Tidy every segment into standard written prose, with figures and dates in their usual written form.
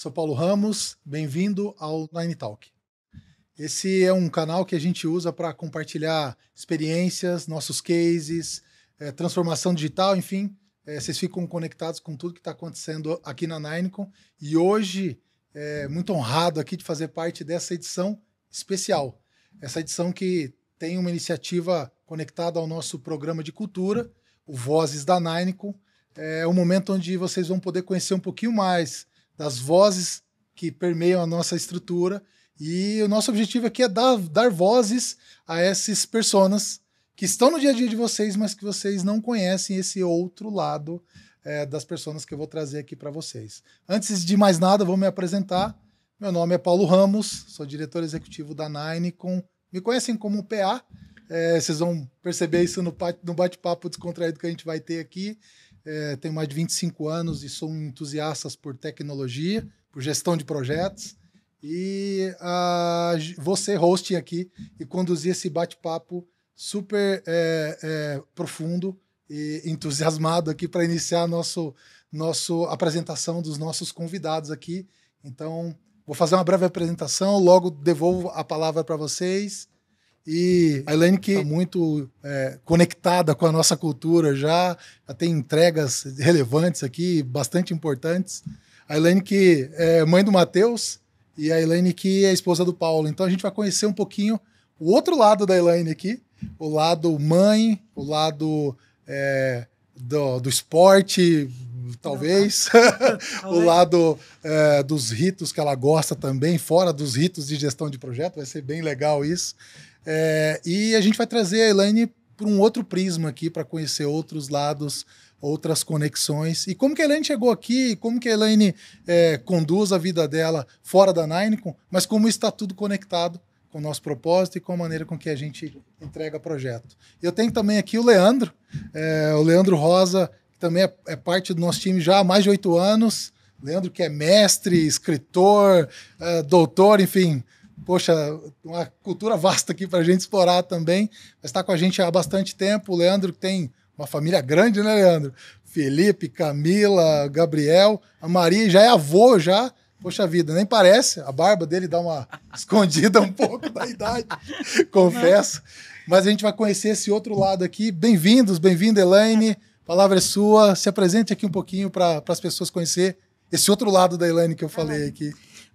sou Paulo Ramos, bem-vindo ao Nine Talk. Esse é um canal que a gente usa para compartilhar experiências, nossos cases, transformação digital, enfim, vocês ficam conectados com tudo que está acontecendo aqui na Ninecom. E hoje, muito honrado aqui de fazer parte dessa edição especial. Essa edição que tem uma iniciativa conectada ao nosso programa de cultura, o Vozes da Ninecom. É um momento onde vocês vão poder conhecer um pouquinho mais das vozes que permeiam a nossa estrutura. E o nosso objetivo aqui é dar vozes a essas personas que estão no dia a dia de vocês, mas que vocês não conhecem esse outro lado das pessoas que eu vou trazer aqui para vocês. Antes de mais nada, vou me apresentar. Meu nome é Paulo Ramos, sou diretor executivo da Ninecom. Me conhecem como PA. Vocês vão perceber isso no bate-papo descontraído que a gente vai ter aqui. Tenho mais de 25 anos e sou um entusiasta por tecnologia, por gestão de projetos. E vou ser hosting aqui e conduzir esse bate-papo super profundo e entusiasmado aqui para iniciar a nossa apresentação dos nossos convidados aqui. Então, vou fazer uma breve apresentação, logo devolvo a palavra para vocês. E a Elaine, que está muito conectada com a nossa cultura, já tem entregas relevantes aqui, bastante importantes. A Elaine, que é mãe do Matheus, e a Elaine, que é esposa do Paulo. Então a gente vai conhecer um pouquinho o outro lado da Elaine aqui, o lado mãe, o lado do esporte, talvez, o lado dos ritos que ela gosta também, fora dos ritos de gestão de projeto, vai ser bem legal isso. E a gente vai trazer a Elaine por um outro prisma aqui, para conhecer outros lados, outras conexões. E como que a Elaine chegou aqui, como que a Elaine conduz a vida dela fora da Ninecom, mas como está tudo conectado com o nosso propósito e com a maneira com que a gente entrega projeto. Eu tenho também aqui o Leandro Rosa, que também é parte do nosso time já há mais de 8 anos. Leandro, que é mestre, escritor, doutor, enfim... Poxa, uma cultura vasta aqui para a gente explorar também. Mas está com a gente há bastante tempo. O Leandro tem uma família grande, né, Leandro? Felipe, Camila, Gabriel, a Maria já é avô, já. Poxa vida, nem parece. A barba dele dá uma escondida um pouco da idade, confesso. Mas a gente vai conhecer esse outro lado aqui. Bem-vindos, bem-vinda, Elaine. A palavra é sua. Se apresente aqui um pouquinho para as pessoas conhecer esse outro lado da Elaine que eu falei aqui.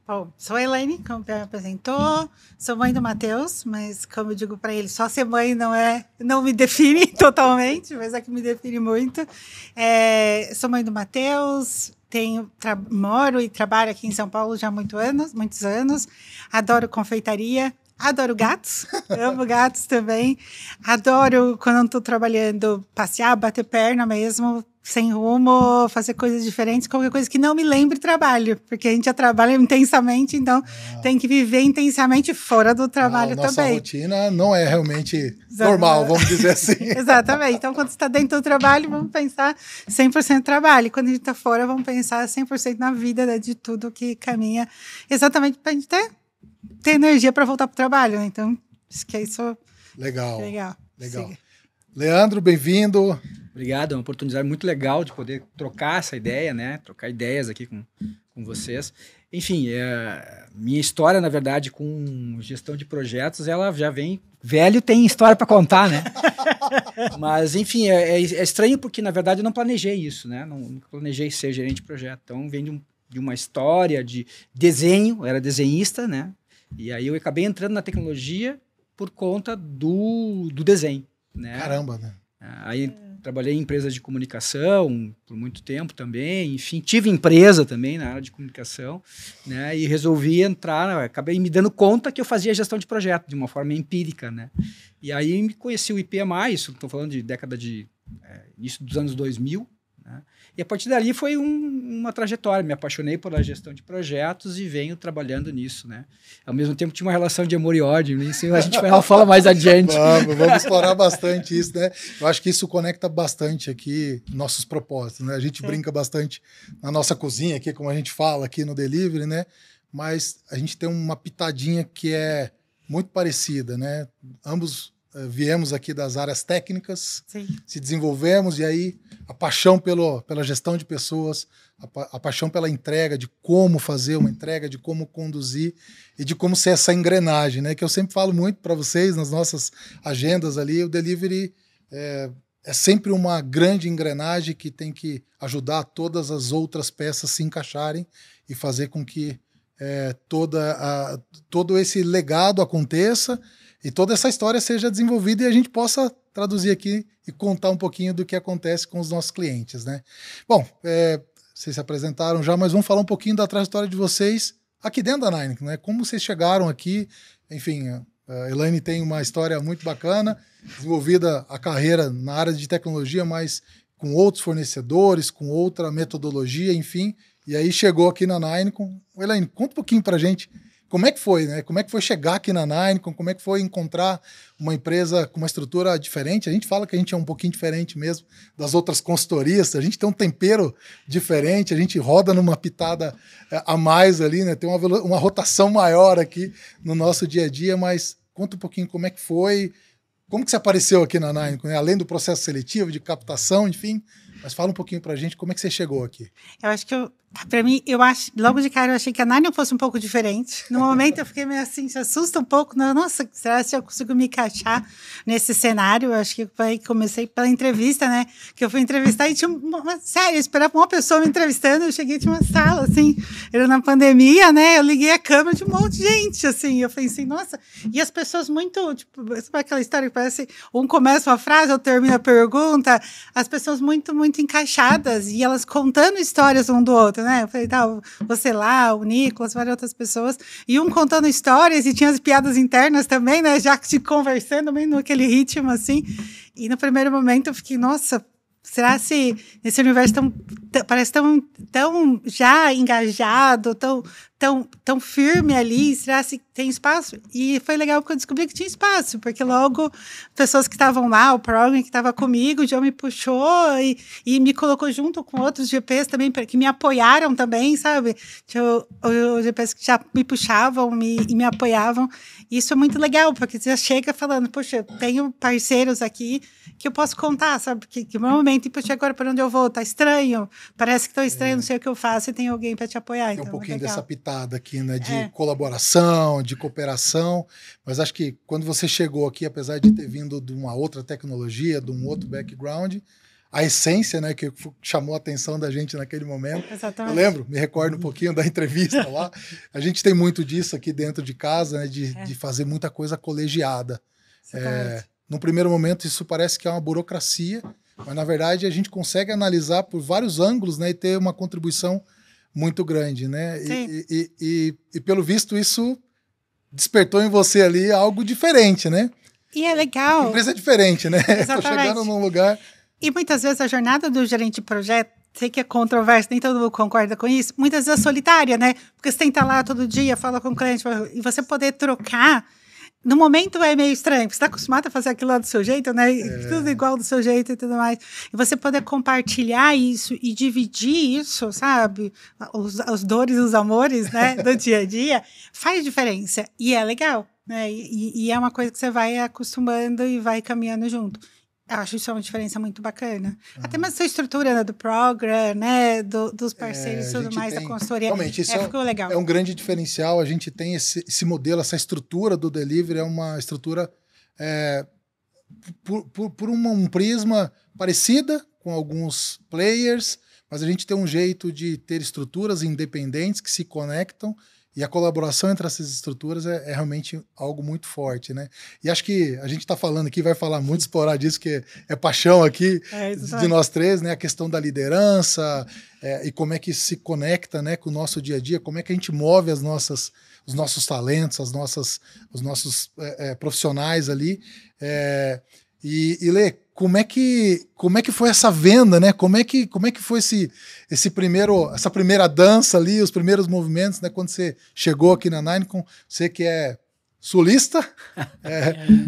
Bom, sou a Elaine, como me apresentou, sou mãe do Matheus, mas como eu digo para ele, só ser mãe não me define totalmente, mas é que me define muito. Sou mãe do Matheus, moro e trabalho aqui em São Paulo já há muitos anos, adoro confeitaria, adoro gatos, amo gatos também, adoro quando não estou trabalhando, passear, bater perna mesmo, sem rumo, fazer coisas diferentes, qualquer coisa que não me lembre trabalho, porque a gente já trabalha intensamente, então tem que viver intensamente fora do trabalho também. Nossa rotina não é realmente normal, vamos dizer assim. Exatamente. Então, quando você está dentro do trabalho, vamos pensar 100% trabalho. Quando a gente está fora, vamos pensar 100% na vida, né, de tudo que caminha, exatamente para a gente ter energia para voltar para o trabalho. Né? Então, acho que é isso. Legal. Siga. Leandro, bem-vindo. Obrigado, é uma oportunidade muito legal de poder trocar essa ideia, né? Trocar ideias aqui com vocês. Enfim, minha história, na verdade, com gestão de projetos, ela já vem... Velho tem história para contar, né? Mas, enfim, é estranho porque, na verdade, eu não planejei isso, né? Nunca planejei ser gerente de projeto. Então, vem de uma história de desenho, eu era desenhista, né? E aí eu acabei entrando na tecnologia por conta do desenho, né? Caramba, né? Aí trabalhei em empresas de comunicação por muito tempo também, enfim, tive empresa também na área de comunicação, né, e resolvi entrar, acabei me dando conta que eu fazia gestão de projeto de uma forma empírica, né, e aí me conheci o IPMA, isso estou falando de década de início dos anos 2000, né, e a partir dali foi uma trajetória, me apaixonei pela gestão de projetos e venho trabalhando nisso, né. Ao mesmo tempo tinha uma relação de amor e ódio, isso a gente fala mais adiante. Vamos explorar bastante isso, né. Eu acho que isso conecta bastante aqui nossos propósitos, né. A gente brinca bastante na nossa cozinha aqui, como a gente fala aqui no Delivery, né, mas a gente tem uma pitadinha que é muito parecida, né. Ambos viemos aqui das áreas técnicas, Sim. se desenvolvemos e aí a paixão pela gestão de pessoas, a paixão pela entrega, de como fazer uma entrega, de como conduzir e de como ser essa engrenagem, né? Que eu sempre falo muito para vocês nas nossas agendas ali, o delivery é sempre uma grande engrenagem que tem que ajudar todas as outras peças se encaixarem e fazer com que todo esse legado aconteça e toda essa história seja desenvolvida e a gente possa traduzir aqui e contar um pouquinho do que acontece com os nossos clientes, né? Bom, vocês se apresentaram já, mas vamos falar um pouquinho da trajetória de vocês aqui dentro da Nine, né? Como vocês chegaram aqui, enfim, a Elaine tem uma história muito bacana, desenvolvida a carreira na área de tecnologia, mas com outros fornecedores, com outra metodologia, enfim, e aí chegou aqui na Nine. Elaine, conta um pouquinho pra gente como é que foi, né? Como é que foi chegar aqui na Nine, como é que foi encontrar uma empresa com uma estrutura diferente? A gente fala que a gente é um pouquinho diferente mesmo das outras consultorias, a gente tem um tempero diferente, a gente roda numa pitada a mais ali, né? Tem uma rotação maior aqui no nosso dia a dia, mas conta um pouquinho como é que foi, como que você apareceu aqui na Nine, né? Além do processo seletivo, de captação, enfim, mas fala um pouquinho pra gente como é que você chegou aqui. Eu acho que pra mim, logo de cara eu achei que a Nine fosse um pouco diferente. No momento eu fiquei meio assim, se assusta um pouco. Nossa, será que eu consigo me encaixar nesse cenário? Eu acho que comecei pela entrevista, né? Que eu fui entrevistar e tinha sério, eu esperava uma pessoa me entrevistando, eu cheguei, tinha uma sala, assim, era na pandemia, né? Eu liguei a câmera de um monte de gente, assim, eu falei assim, nossa, e as pessoas muito, tipo, sabe aquela história que parece, um começa uma frase, outro termina a pergunta, as pessoas muito, muito encaixadas, e elas contando histórias um do outro, né? Eu falei, você lá, o Nicolas, várias outras pessoas, e um contando histórias, e tinha as piadas internas também, né? Já que conversando, meio naquele ritmo, assim. E no primeiro momento eu fiquei, nossa, será se esse universo parece tão já engajado, tão firme ali, será se tem espaço? E foi legal porque eu descobri que tinha espaço, porque logo pessoas que estavam lá, o programa que estava comigo, já me puxou e me colocou junto com outros GPs também, que me apoiaram também, sabe? Tinha os GPs que já me puxavam e me apoiavam. E isso é muito legal, porque você já chega falando, poxa, eu tenho parceiros aqui que eu posso contar, sabe? Que normalmente, poxa, agora para onde eu vou? Tá estranho, parece que tô estranho, não sei o que eu faço, e tem alguém para te apoiar. Tem então, um pouquinho legal. dessa pitada aqui, né? De colaboração, de cooperação, mas acho que quando você chegou aqui, apesar de ter vindo de uma outra tecnologia, de um outro background, a essência, né, que chamou a atenção da gente naquele momento. Exatamente. Eu me recordo um pouquinho da entrevista lá. A gente tem muito disso aqui dentro de casa, né, de fazer muita coisa colegiada. No primeiro momento, isso parece que é uma burocracia, mas na verdade a gente consegue analisar por vários ângulos, né, e ter uma contribuição muito grande, né? E pelo visto isso despertou em você ali algo diferente, né? E é legal. A empresa é diferente, né? Exatamente. Tô chegando num lugar... E muitas vezes a jornada do gerente de projeto, sei que é controverso, nem todo mundo concorda com isso, muitas vezes é solitária, né? Porque você tem que estar lá todo dia, fala com o cliente, e você poder trocar, no momento é meio estranho, porque você está acostumado a fazer aquilo lá do seu jeito, né? Tudo igual do seu jeito e tudo mais. E você poder compartilhar isso e dividir isso, sabe? Os dores e os amores, né? Do dia a dia, faz diferença. E é legal, né? E é uma coisa que você vai acostumando e vai caminhando junto. Eu acho isso uma diferença muito bacana. Até mesmo essa estrutura, né, do program, né, dos parceiros e tudo mais, da consultoria. Realmente, isso ficou legal. É um grande diferencial. A gente tem esse modelo, essa estrutura do delivery, é uma estrutura por um prisma parecida com alguns players, mas a gente tem um jeito de ter estruturas independentes que se conectam. E a colaboração entre essas estruturas é realmente algo muito forte, né? E acho que a gente está falando aqui, vai falar muito, explorar disso, que é paixão aqui de nós três, né? A questão da liderança e como é que se conecta, né, com o nosso dia a dia, como é que a gente move os nossos talentos, os nossos profissionais ali. E Lê, como é que foi essa venda, né? Como é que foi essa primeira dança ali, os primeiros movimentos, né? Quando você chegou aqui na Nine, você que é sulista,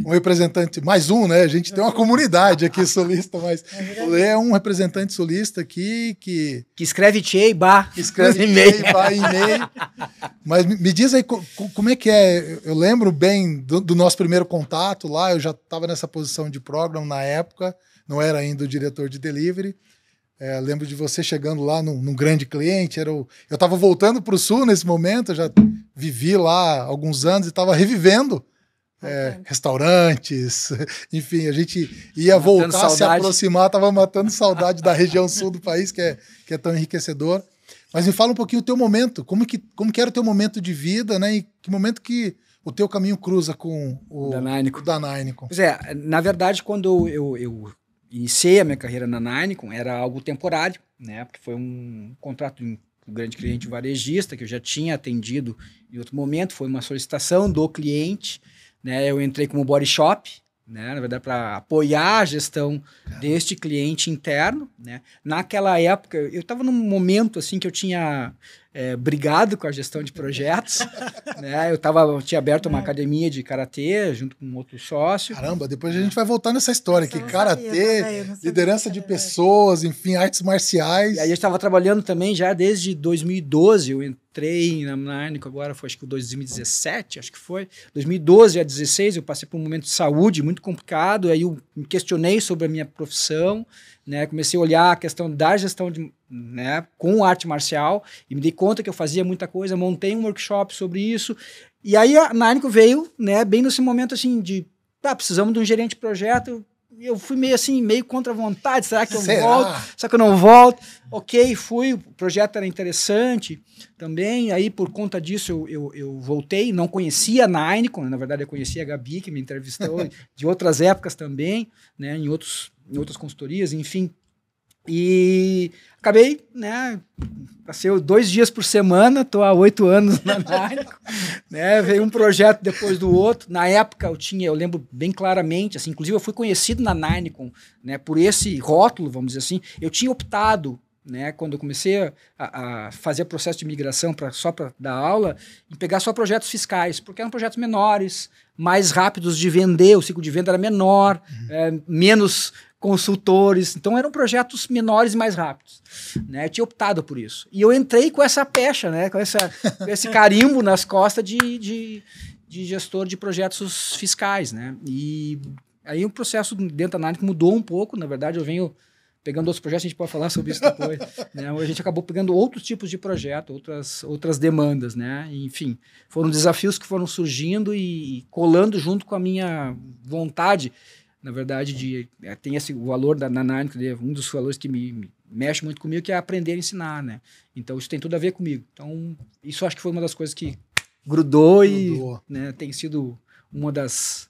um representante, mais um, né? A gente tem uma comunidade aqui sulista, mas o Lê é um representante sulista aqui que escreve Tchê-Bá. Que escreve Tchê-Bá em e-mail. Mas me diz aí como é que é. Eu lembro bem do nosso primeiro contato lá, eu já estava nessa posição de program na época, não era ainda o diretor de delivery. Lembro de você chegando lá num grande cliente. Eu estava voltando para o Sul nesse momento, eu já vivi lá há alguns anos e estava revivendo restaurantes. Enfim, a gente ia matando voltar, saudade. Se aproximar, estava matando saudade da região sul do país, que é tão enriquecedor. Mas me fala um pouquinho o teu momento, como que era o teu momento de vida, né? E que momento que o teu caminho cruza com o Dynainicon. Pois é, na verdade, quando eu iniciei a minha carreira na Dynainicon, era algo temporário, né? Porque foi um contrato de um grande cliente varejista que eu já tinha atendido em outro momento, foi uma solicitação do cliente, né? Eu entrei como body shop, né? Na verdade, para apoiar a gestão deste cliente interno, né? Naquela época, eu estava num momento assim que eu tinha brigado com a gestão de projetos, né? Eu tinha aberto uma academia de karatê junto com outro sócio. Caramba, depois a gente vai voltar nessa história aqui, karatê, liderança de pessoas, enfim, artes marciais. E aí eu estava trabalhando também já desde 2012, eu entrei na Dynainicon agora, foi acho que 2017, acho que foi. 2012 a 2016 eu passei por um momento de saúde muito complicado, aí eu me questionei sobre a minha profissão, né? Comecei a olhar a questão da gestão né, com arte marcial e me dei conta que eu fazia muita coisa, montei um workshop sobre isso. E aí a Dynainicon veio, né, bem nesse momento assim de, precisamos de um gerente de projeto. Eu fui meio contra a vontade, será que eu volto? Será que eu não volto? Ok, fui, o projeto era interessante também, aí por conta disso eu voltei, não conhecia a Dynainicon, na verdade eu conhecia a Gabi, que me entrevistou de outras épocas também, né, em outras consultorias, enfim. E acabei, né, passei 2 dias por semana, estou há 8 anos na Dynainicon, né, veio um projeto depois do outro. Na época eu lembro bem claramente, assim, inclusive eu fui conhecido na Dynainicon, né, por esse rótulo, vamos dizer assim. Eu tinha optado, né, quando eu comecei a fazer processo de migração só para dar aula, em pegar só projetos fiscais, porque eram projetos menores, mais rápidos de vender, o ciclo de venda era menor, menos consultores, então eram projetos menores e mais rápidos, né? Eu tinha optado por isso. E eu entrei com essa pecha, né? Com esse carimbo nas costas de gestor de projetos fiscais, né? E aí o processo dentro da Dynainicon mudou um pouco, na verdade eu venho pegando outros projetos, a gente pode falar sobre isso depois, né? A gente acabou pegando outros tipos de projeto, outras demandas, né? E, enfim, foram desafios que foram surgindo e colando junto com a minha vontade, na verdade, tem esse valor na Dynainicon, um dos valores que me mexe muito comigo, que é aprender a ensinar, né? Então, isso tem tudo a ver comigo. Então, isso acho que foi uma das coisas que grudou. E né, tem sido uma das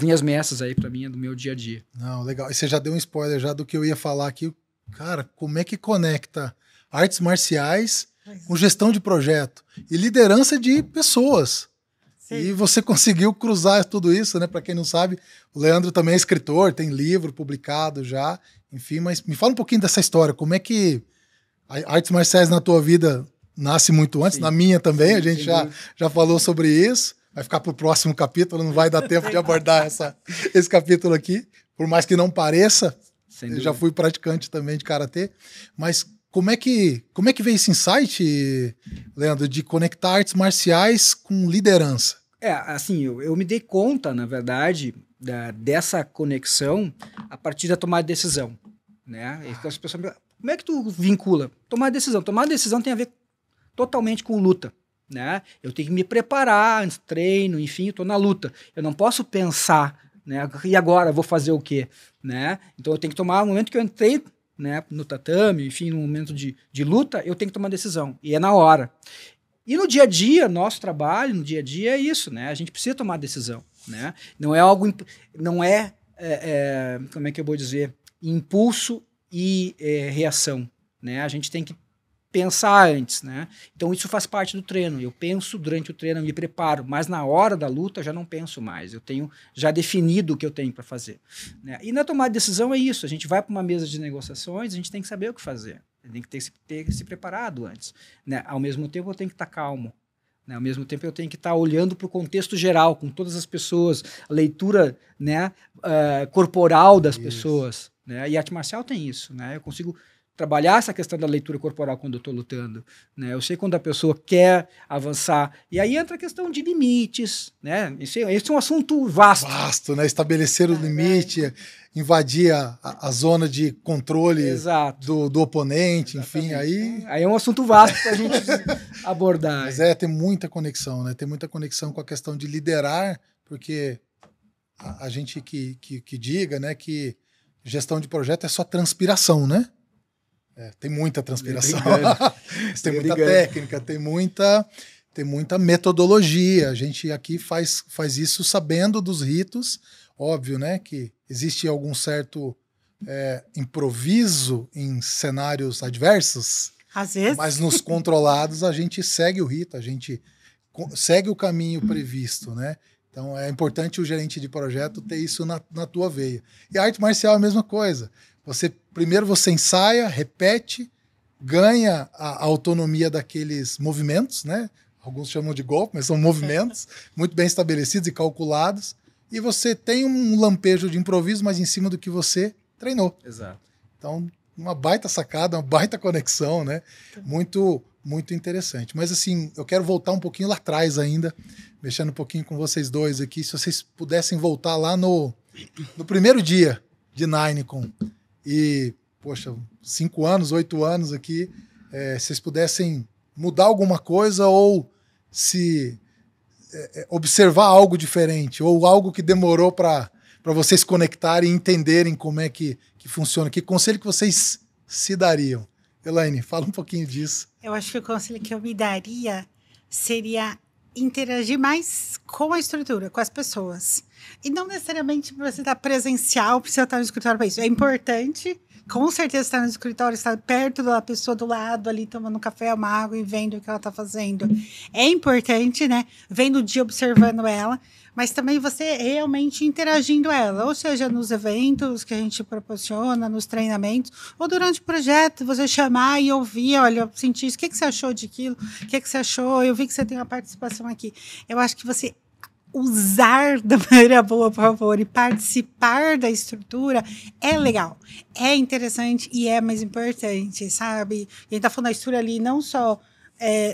linhas mestras aí para mim, do meu dia a dia. Não, legal. E você já deu um spoiler já do que eu ia falar aqui. Cara, como é que conecta artes marciais com gestão de projeto e liderança de pessoas? Sim. E você conseguiu cruzar tudo isso, né? Para quem não sabe, o Leandro também é escritor, tem livro publicado já, enfim, mas me fala um pouquinho dessa história. Como é que artes marciais na tua vida nasce muito antes, na minha também, a gente já falou sobre isso. Vai ficar para o próximo capítulo, não vai dar tempo de abordar esse capítulo aqui, por mais que não pareça. Eu já fui praticante também de karatê, mas como é que veio esse insight, Leandro, de conectar artes marciais com liderança? Assim, eu me dei conta, na verdade, dessa conexão a partir da tomada de decisão, né? E as pessoas me como é que tu vincula? Tomar decisão. Tomar decisão tem a ver totalmente com luta, né? Eu tenho que me preparar antes, treino, enfim, eu tô na luta. Eu não posso pensar, né? E agora, vou fazer o quê? Né? Então eu tenho que tomar, no momento que eu entrei, né, no tatame, enfim, no momento de luta, eu tenho que tomar decisão. E é na hora. E no dia a dia, nosso trabalho, no dia a dia é isso, né? A gente precisa tomar decisão, né? Não é algo, como é que eu vou dizer? Impulso e reação, né? A gente tem que pensar antes, né? Então isso faz parte do treino. Eu penso durante o treino, eu me preparo, mas na hora da luta eu já não penso mais. Eu tenho já definido o que eu tenho para fazer, né? E na tomada de decisão é isso. A gente vai para uma mesa de negociações, a gente tem que saber o que fazer. Tem que ter se preparado antes, né? Ao mesmo tempo eu tenho que estar calmo, né? Ao mesmo tempo eu tenho que estar olhando para o contexto geral, com todas as pessoas, a leitura, né, corporal das pessoas, né? E a arte marcial tem isso, né? Eu consigo trabalhar essa questão da leitura corporal quando eu estou lutando, né? Eu sei quando a pessoa quer avançar. E aí entra a questão de limites, né? Esse é um assunto vasto. Vasto, né? Estabelecer o limite, invadir a zona de controle do oponente, enfim, aí é um assunto vasto para a gente abordar. Mas tem muita conexão, né? Tem muita conexão com a questão de liderar, porque a gente que diga, né, que gestão de projeto é só transpiração, né? Tem muita transpiração, tem muita técnica, tem muita metodologia. A gente aqui faz isso sabendo dos ritos. Óbvio, né, que existe algum certo improviso em cenários adversos, às vezes, mas nos controlados a gente segue o rito, a gente segue o caminho previsto, né? Então é importante o gerente de projeto ter isso na tua veia. E a arte marcial é a mesma coisa. Primeiro você ensaia, repete, ganha a autonomia daqueles movimentos, né? Alguns chamam de golpe, mas são movimentos muito bem estabelecidos e calculados. E você tem um lampejo de improviso, mas em cima do que você treinou. Exato. Então, uma baita sacada, uma baita conexão, né? Muito, muito interessante. Mas assim, eu quero voltar um pouquinho lá atrás ainda, mexendo um pouquinho com vocês dois aqui. Se vocês pudessem voltar lá no primeiro dia de Ninecon e, poxa, 5 anos, 8 anos aqui, se vocês pudessem mudar alguma coisa ou se observar algo diferente ou algo que demorou para vocês conectarem e entenderem como é que funciona. Que conselho que vocês se dariam? Elaine, fala um pouquinho disso. Eu acho que o conselho que eu me daria seria interagir mais com a estrutura, com as pessoas. E não necessariamente para você estar presencial, precisa estar no escritório para isso. É importante, com certeza, estar no escritório, estar perto da pessoa do lado, ali tomando um café, uma água e vendo o que ela está fazendo. É importante, né? Vendo o dia, observando ela, mas também você realmente interagindo ela, ou seja, nos eventos que a gente proporciona, nos treinamentos, ou durante o projeto, você chamar e ouvir, olha, eu senti isso, o que você achou daquilo? O que você achou? Eu vi que você tem uma participação aqui. Eu acho que você usar da maneira boa, por favor, e participar da estrutura é legal, é interessante e é mais importante, sabe? E a gente tá falando da estrutura ali não só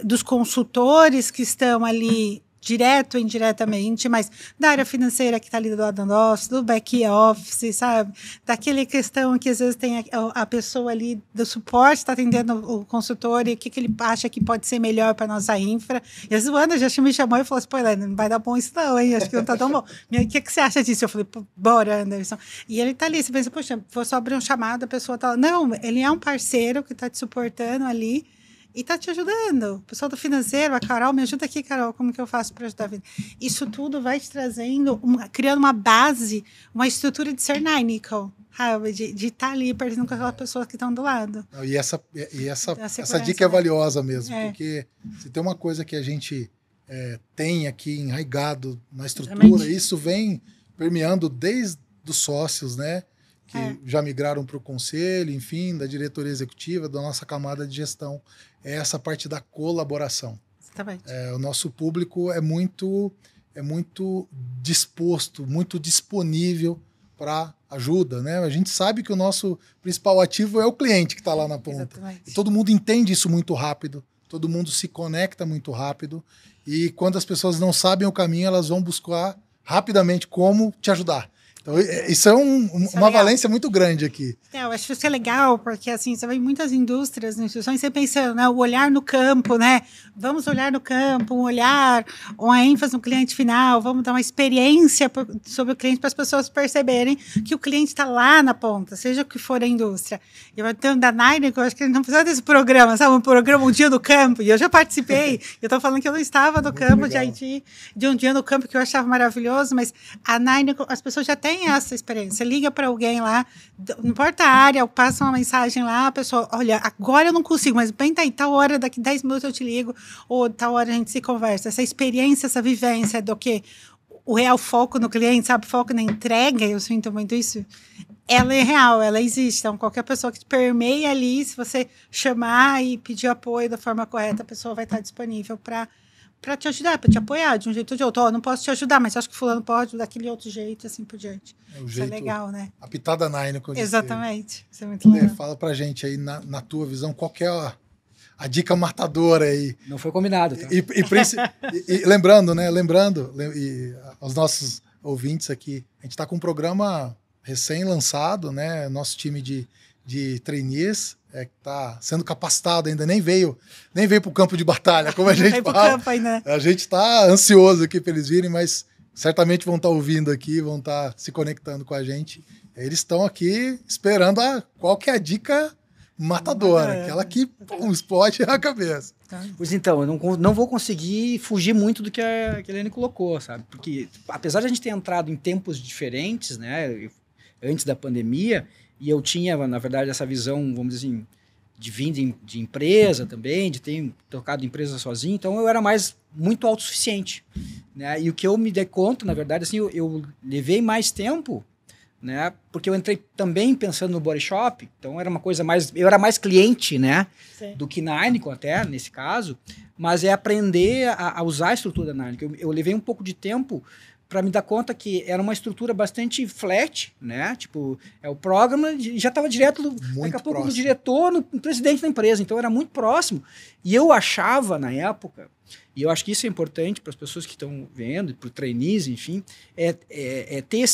dos consultores que estão ali direto ou indiretamente, mas da área financeira que está ali do lado nosso, do back office, sabe? Daquela questão que às vezes tem a pessoa ali do suporte está atendendo o consultor e o que ele acha que pode ser melhor para nossa infra. E às vezes o Anderson já me chamou e falou assim, pô, Helena, não vai dar bom isso não, hein? Acho que não tá tão bom. O que você acha disso? Eu falei, bora, Anderson. E ele tá ali, você pensa, poxa, vou só abrir um chamado, a pessoa tá lá. Não, ele é um parceiro que está te suportando ali e tá te ajudando. O pessoal do financeiro, a Carol, me ajuda aqui, Carol, como que eu faço para ajudar a vida? Isso tudo vai te trazendo, criando uma base, uma estrutura de ser Ninecon, sabe? De estar ali perto com aquelas pessoas que estão do lado. E essa dica é valiosa mesmo, porque se tem uma coisa que a gente tem aqui enraizado na estrutura, exatamente. Isso vem permeando desde os sócios, né? Que já migraram para o conselho, enfim, da diretoria executiva, da nossa camada de gestão. É essa parte da colaboração. Exatamente. O nosso público é muito disposto, muito disponível para ajuda, né? A gente sabe que o nosso principal ativo é o cliente que está lá na ponta. Exatamente. E todo mundo entende isso muito rápido, todo mundo se conecta muito rápido e quando as pessoas não sabem o caminho, elas vão buscar rapidamente como te ajudar. Então, isso é uma valência muito grande aqui. Eu acho isso é legal, porque assim, você vê em muitas indústrias, instituições, você pensa, né, o olhar no campo, né? Vamos olhar no campo, um olhar, uma ênfase no cliente final, vamos dar uma experiência sobre o cliente para as pessoas perceberem que o cliente está lá na ponta, seja o que for a indústria. Eu então, da Ninecon, eu acho que a gente não precisa desse programa, sabe? Um programa Um Dia no Campo, e eu já participei. Eu estou falando que eu não estava no campo de Haiti, de Um Dia no Campo, que eu achava maravilhoso, mas a Ninecon, as pessoas já têm essa experiência. Liga para alguém lá, não importa a área, passa uma mensagem lá, a pessoa, olha, agora eu não consigo, mas bem tá aí, tal hora, daqui 10 minutos eu te ligo, ou tal hora a gente se conversa. Essa experiência, essa vivência do que o real foco no cliente, sabe, foco na entrega, eu sinto muito isso, ela é real, ela existe. Então, qualquer pessoa que te permeia ali, se você chamar e pedir apoio da forma correta, a pessoa vai estar disponível para para te ajudar, para te apoiar de um jeito ou de outro. Ó, não posso te ajudar, mas acho que fulano pode daquele outro jeito, assim por diante. Isso é legal, né? A pitada Nine. Exatamente. Isso é muito legal. Fala pra gente aí, na tua visão, qual que é a dica matadora aí? Não foi combinado, tá? E lembrando, né? Aos nossos ouvintes aqui, a gente está com um programa recém-lançado, né? Nosso time de trainees que está sendo capacitado ainda, nem veio para o campo de batalha, como a gente fala. A gente está ansioso aqui para eles virem, mas certamente vão estar ouvindo aqui, vão estar se conectando com a gente. Eles estão aqui esperando qual que é a dica matadora, aquela que explode a cabeça. Pois então, eu não vou conseguir fugir muito do que a Helene colocou, sabe? Porque apesar de a gente ter entrado em tempos diferentes, né, antes da pandemia, e eu tinha, na verdade, essa visão, vamos dizer assim, de vir de empresa também, de ter tocado empresa sozinho, então eu era muito autossuficiente, né? E o que eu me dei conta, na verdade, assim, eu levei mais tempo, né? Porque eu entrei também pensando no Body Shop, então era uma coisa eu era mais cliente, né? Sim. Do que na Heineken até, nesse caso, mas é aprender a usar a estrutura da Heineken. Eu levei um pouco de tempo para me dar conta que era uma estrutura bastante flat, né? Tipo, o programa já estava direto, daqui a pouco, no diretor, no presidente da empresa, então era muito próximo. E eu achava, na época, e eu acho que isso é importante para as pessoas que estão vendo, para o trainees, enfim, ter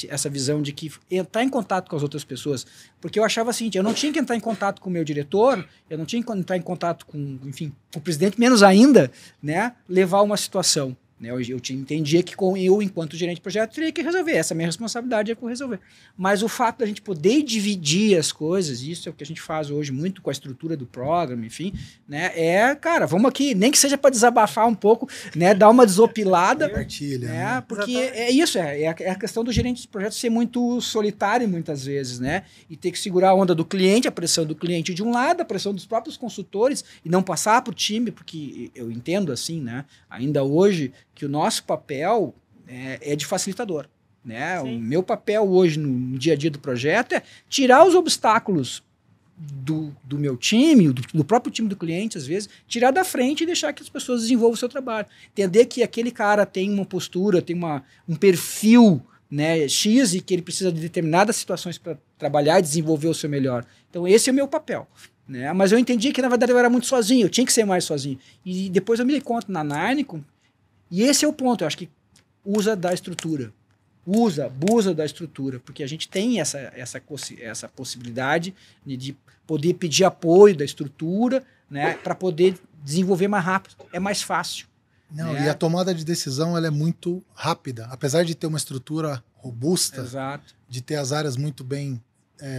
essa visão de que entrar em contato com as outras pessoas. Porque eu achava assim, eu não tinha que entrar em contato com o meu diretor, eu não tinha que entrar em contato com, enfim, com o presidente, menos ainda, né, levar uma situação. Eu entendia que eu, enquanto gerente de projeto, teria que resolver. Essa é a minha responsabilidade, é por resolver. Mas o fato da gente poder dividir as coisas, isso é o que a gente faz hoje muito com a estrutura do programa, enfim, né? Cara, vamos aqui, nem que seja para desabafar um pouco, né? Dar uma desopilada. Partilha, né? Porque é isso, é a questão do gerente de projeto ser muito solitário muitas vezes, né? E ter que segurar a onda do cliente, a pressão do cliente de um lado, a pressão dos próprios consultores, e não passar para o time, porque eu entendo assim, né? Ainda hoje, que o nosso papel é de facilitador, né? Sim. O meu papel hoje no dia a dia do projeto é tirar os obstáculos do meu time, do próprio time do cliente, às vezes, tirar da frente e deixar que as pessoas desenvolvam o seu trabalho. Entender que aquele cara tem uma postura, tem um perfil, né, X, e que ele precisa de determinadas situações para trabalhar e desenvolver o seu melhor. Então esse é o meu papel. Né? Mas eu entendi que, na verdade, eu era muito sozinho, eu tinha que ser mais sozinho. E depois eu me dei conta na Heineken. E esse é o ponto, eu acho que abusa da estrutura, porque a gente tem essa possibilidade de poder pedir apoio da estrutura, né, para poder desenvolver mais rápido, é mais fácil. Não, né? E a tomada de decisão ela é muito rápida, apesar de ter uma estrutura robusta, exato, de ter as áreas muito bem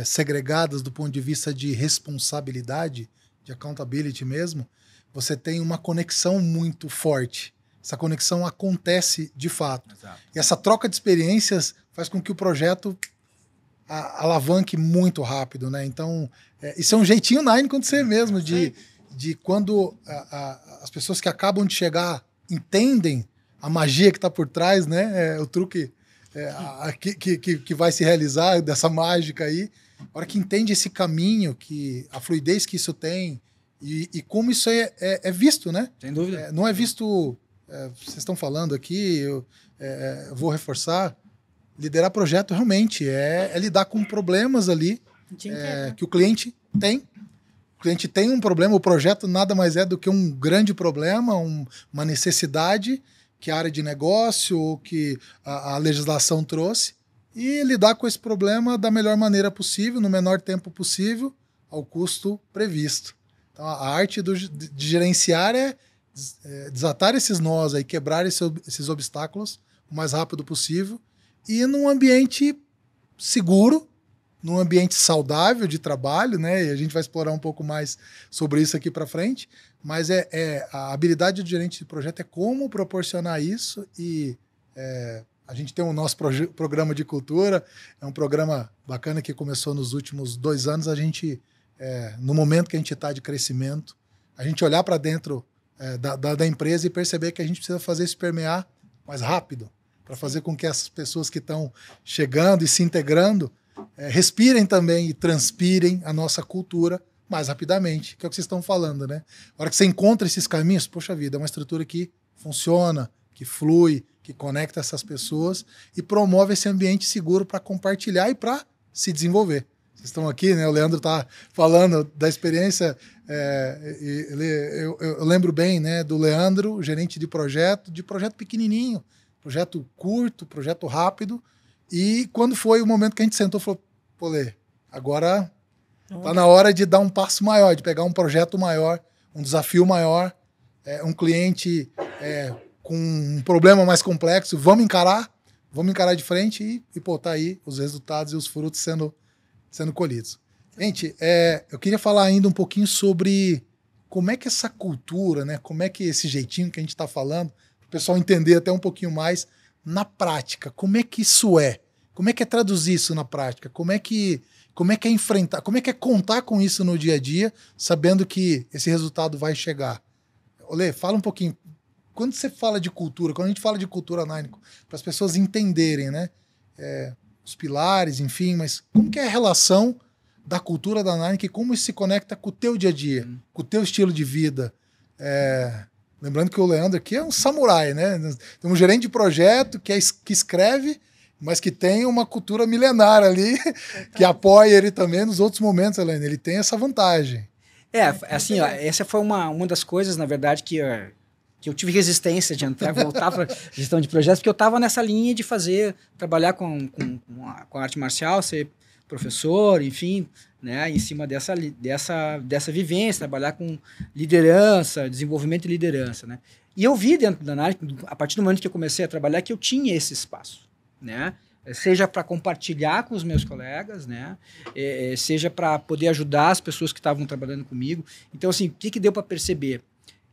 segregadas do ponto de vista de responsabilidade, de accountability mesmo, você tem uma conexão muito forte. Essa conexão acontece de fato. Exato. E essa troca de experiências faz com que o projeto alavanque muito rápido, né? Então, isso é um jeitinho Nine acontecer mesmo, de quando as pessoas que acabam de chegar entendem a magia que está por trás, né? O truque que vai se realizar dessa mágica aí. A hora que entende esse caminho, a fluidez que isso tem e como isso é visto, né? Sem dúvida. Não é visto... vocês estão falando aqui, eu vou reforçar, liderar projeto realmente é lidar com problemas ali que o cliente tem. O cliente tem um problema, o projeto nada mais é do que um grande problema, uma necessidade que a área de negócio ou que a legislação trouxe, e lidar com esse problema da melhor maneira possível, no menor tempo possível, ao custo previsto. Então, a arte de gerenciar desatar esses nós aí, quebrar esses obstáculos o mais rápido possível e num ambiente seguro, num ambiente saudável de trabalho, né? E a gente vai explorar um pouco mais sobre isso aqui para frente, mas a habilidade do gerente de projeto é como proporcionar isso e a gente tem o nosso programa de cultura, é um programa bacana que começou nos últimos 2 anos, a gente, no momento que a gente está de crescimento, a gente olhar para dentro da empresa e perceber que a gente precisa fazer isso permear mais rápido, para fazer com que essas pessoas que estão chegando e se integrando respirem também e transpirem a nossa cultura mais rapidamente, que é o que vocês estão falando, né? A hora que você encontra esses caminhos, poxa vida, é uma estrutura que funciona, que flui, que conecta essas pessoas e promove esse ambiente seguro para compartilhar e para se desenvolver. Vocês estão aqui, né? O Leandro está falando da experiência. Eu lembro bem, né, do Leandro, gerente de projeto pequenininho, projeto curto, projeto rápido. E quando foi o momento que a gente sentou, falou: pô, Lê, agora tá na hora de dar um passo maior, de pegar um projeto maior, um desafio maior, um cliente com um problema mais complexo. Vamos encarar de frente e pô, tá aí os resultados e os frutos sendo colhidos. Gente, eu queria falar ainda um pouquinho sobre como é que essa cultura, né, como é que esse jeitinho que a gente está falando, para o pessoal entender até um pouquinho mais na prática, como é que isso é? Como é que é traduzir isso na prática? Como é que é enfrentar, como é que é contar com isso no dia a dia, sabendo que esse resultado vai chegar? Olê, fala um pouquinho. Quando você fala de cultura, quando a gente fala de cultura Nineco, para as pessoas entenderem, né, os pilares, enfim, mas como que é a relação da cultura da Nineco e como isso se conecta com o teu dia a dia, com o teu estilo de vida? Lembrando que o Leandro aqui é um samurai, né? Tem um gerente de projeto que escreve, mas que tem uma cultura milenar ali, que apoia ele também nos outros momentos, Helene. Ele tem essa vantagem. Assim, ó, essa foi uma das coisas, na verdade, que eu tive resistência de entrar, voltar para gestão de projetos, porque eu estava nessa linha de trabalhar com a arte marcial, ser professor, enfim, né, em cima dessa vivência, trabalhar com liderança, desenvolvimento de liderança, né? E eu vi dentro da área, a partir do momento que eu comecei a trabalhar, que eu tinha esse espaço, né? Seja para compartilhar com os meus colegas, né? Seja para poder ajudar as pessoas que estavam trabalhando comigo. Então, assim, o que deu para perceber?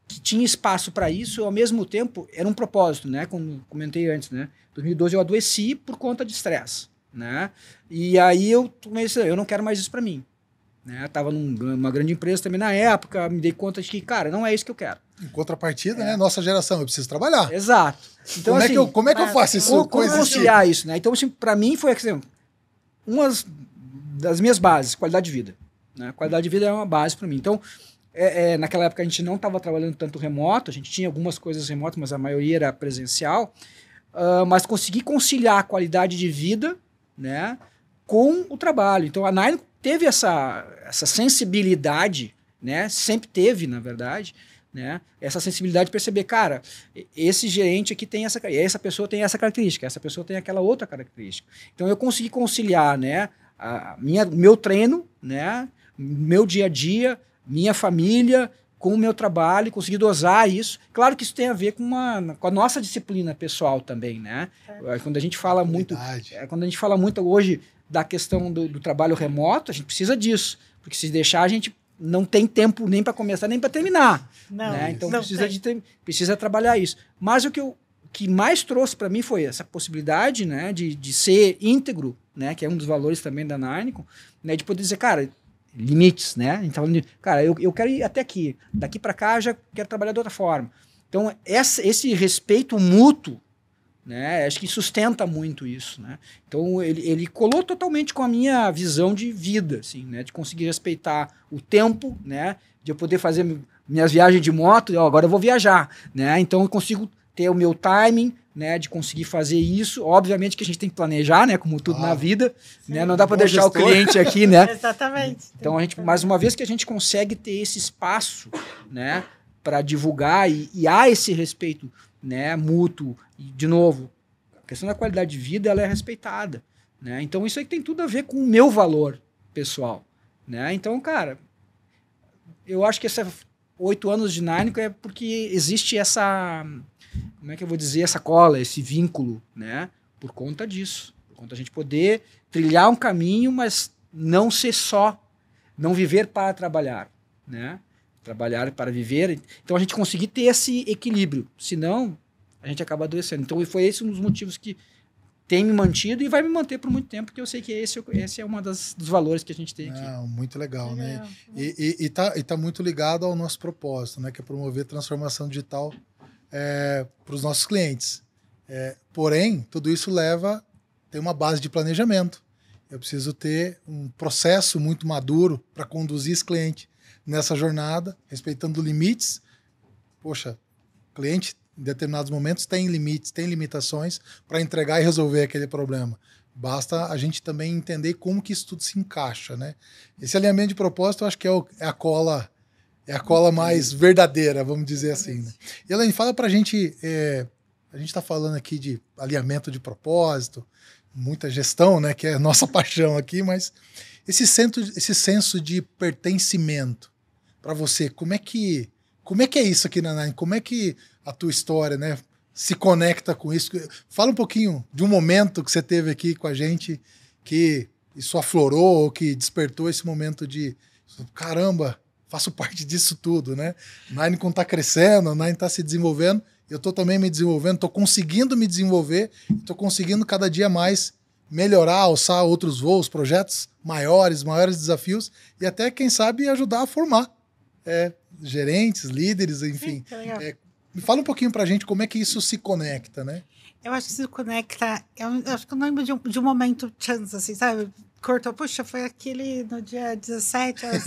Que tinha espaço para isso, e ao mesmo tempo era um propósito, né? Como comentei antes, né? Em 2012 eu adoeci por conta de estresse, né? E aí eu comecei, eu não quero mais isso para mim, né? Eu tava numa grande empresa também na época, me dei conta de que, cara, não é isso que eu quero. Em contrapartida, né? Nossa geração, eu preciso trabalhar. Exato. Então, como é que eu faço isso? Como conciliar isso, né? Então, assim, para mim foi assim, uma das minhas bases, qualidade de vida, né? Qualidade de vida é uma base para mim. Então, naquela época a gente não estava trabalhando tanto remoto, a gente tinha algumas coisas remotas, mas a maioria era presencial, mas consegui conciliar a qualidade de vida, né, com o trabalho. Então a Nine teve essa sensibilidade, né, sempre teve, na verdade, né, essa sensibilidade de perceber, cara, esse gerente aqui tem essa pessoa tem essa característica, essa pessoa tem aquela outra característica. Então eu consegui conciliar, né, meu treino, né, meu dia a dia, minha família, com o meu trabalho, conseguir dosar isso. Claro que isso tem a ver com a nossa disciplina pessoal também, né? Quando a gente fala muito hoje da questão do trabalho remoto, a gente precisa disso, porque se deixar a gente não tem tempo nem para começar nem para terminar, né? Então precisa trabalhar isso. Mas o que mais trouxe para mim foi essa possibilidade, né, de ser íntegro, né, que é um dos valores também da Nineco, né, de poder dizer, cara, limites, né? Então, cara, eu quero ir até aqui. Daqui para cá, eu já quero trabalhar de outra forma. Então, esse respeito mútuo, né? Acho que sustenta muito isso, né? Então, ele colou totalmente com a minha visão de vida, assim, né? De conseguir respeitar o tempo, né? De eu poder fazer minhas viagens de moto. Agora eu vou viajar, né? Então, eu consigo ter o meu timing, né, de conseguir fazer isso. Obviamente que a gente tem que planejar, né, como tudo na vida, né, não dá para deixar o cliente aqui, né? Exatamente. Então mais uma vez que a gente consegue ter esse espaço, né, para divulgar e há esse respeito, né, mútuo, e de novo, a questão da qualidade de vida, ela é respeitada, né? Então isso aí tem tudo a ver com o meu valor pessoal, né? Então, cara, eu acho que esses 8 anos de Nineco é porque existe essa, como é que eu vou dizer, essa cola, esse vínculo, né? Por conta disso. Por conta da gente poder trilhar um caminho, mas não ser só, não viver para trabalhar, né? Trabalhar para viver. Então a gente conseguir ter esse equilíbrio. Senão, a gente acaba adoecendo. Então foi esse um dos motivos que tem me mantido e vai me manter por muito tempo, porque eu sei que esse é um dos valores que a gente tem aqui. Muito legal, né? E tá muito ligado ao nosso propósito, né? Que é promover transformação digital para os nossos clientes. Porém, tudo isso tem uma base de planejamento. Eu preciso ter um processo muito maduro para conduzir esse cliente nessa jornada, respeitando limites. Poxa, cliente, em determinados momentos tem limites, tem limitações para entregar e resolver aquele problema. Basta a gente também entender como que isso tudo se encaixa, né? Esse alinhamento de propósito, eu acho que é a cola mais verdadeira, vamos dizer assim. Né? E Elaine, fala para a gente está falando aqui de alinhamento de propósito, muita gestão, né, que é a nossa paixão aqui, mas esse senso de pertencimento para você, como é que é isso aqui na Nine? Como é que a tua história, né, se conecta com isso? Fala um pouquinho de um momento que você teve aqui com a gente que isso aflorou ou que despertou esse momento de caramba, faço parte disso tudo, né? Nine está crescendo, Nine está se desenvolvendo, eu estou também me desenvolvendo, estou conseguindo me desenvolver, estou conseguindo cada dia mais melhorar, alçar outros voos, projetos maiores desafios e até, quem sabe, ajudar a formar gerentes, líderes, enfim. Sim, me fala um pouquinho pra gente como é que isso se conecta, né? Eu acho que se conecta... Eu acho que eu não lembro de um momento chance, assim, sabe? Cortou, puxa, foi aquele no dia 17, às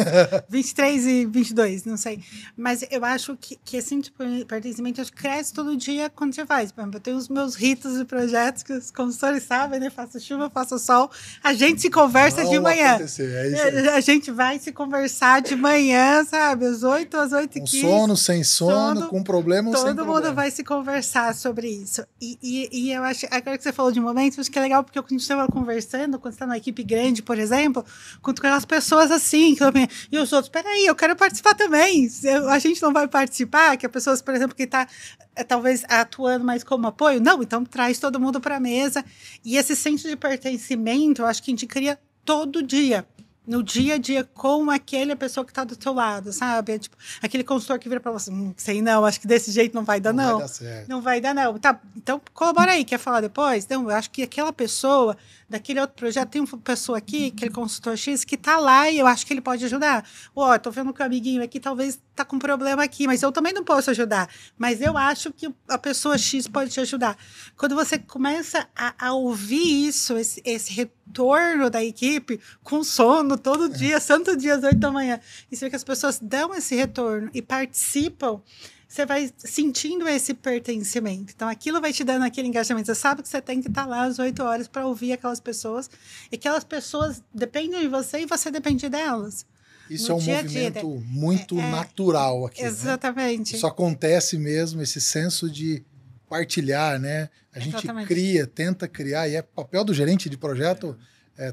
23h22, não sei. Mas eu acho que esse tipo de pertencimento cresce todo dia quando você faz. Por exemplo, eu tenho os meus ritos e projetos que os consultores sabem, né? Faço chuva, faço sol. A gente se conversa de manhã. É isso aí. A gente vai se conversar de manhã, sabe? Às 8, às 8h15. Com sono, sem sono, com problema ou sem problema. Todo mundo vai se conversar sobre isso. E eu acho, agora que você falou de momentos, acho que é legal porque a gente estava conversando, quando você está numa equipe grande, por exemplo, com aquelas pessoas assim, e os outros, peraí, eu quero participar também. A gente não vai participar, que a pessoa, por exemplo, que está talvez atuando mais como apoio, não, então traz todo mundo para a mesa. E esse senso de pertencimento, eu acho que a gente cria todo dia. No dia a dia, com aquela pessoa que está do teu lado, sabe? Tipo, aquele consultor que vira para você, sei não, acho que desse jeito não vai dar, não. Vai dar certo. Não vai dar, não. Tá, então, colabora aí, quer falar depois? Não, eu acho que aquela pessoa, daquele outro projeto, tem uma pessoa aqui, aquele consultor X, que tá lá e eu acho que ele pode ajudar. Ó, tô vendo que o amiguinho aqui talvez tá com problema aqui, mas eu também não posso ajudar. Mas eu acho que a pessoa X pode te ajudar. Quando você começa a ouvir isso, esse retorno da equipe, com sono todo dia, santo dia às 8 da manhã, e você vê que as pessoas dão esse retorno e participam, você vai sentindo esse pertencimento. Então, aquilo vai te dando aquele engajamento. Você sabe que você tem que estar lá às 8 horas para ouvir aquelas pessoas, e aquelas pessoas dependem de você e você depende delas. Isso é um movimento muito natural aqui. Exatamente. Né? Isso acontece mesmo, esse senso de partilhar, né? A gente tenta criar, e é papel do gerente de projeto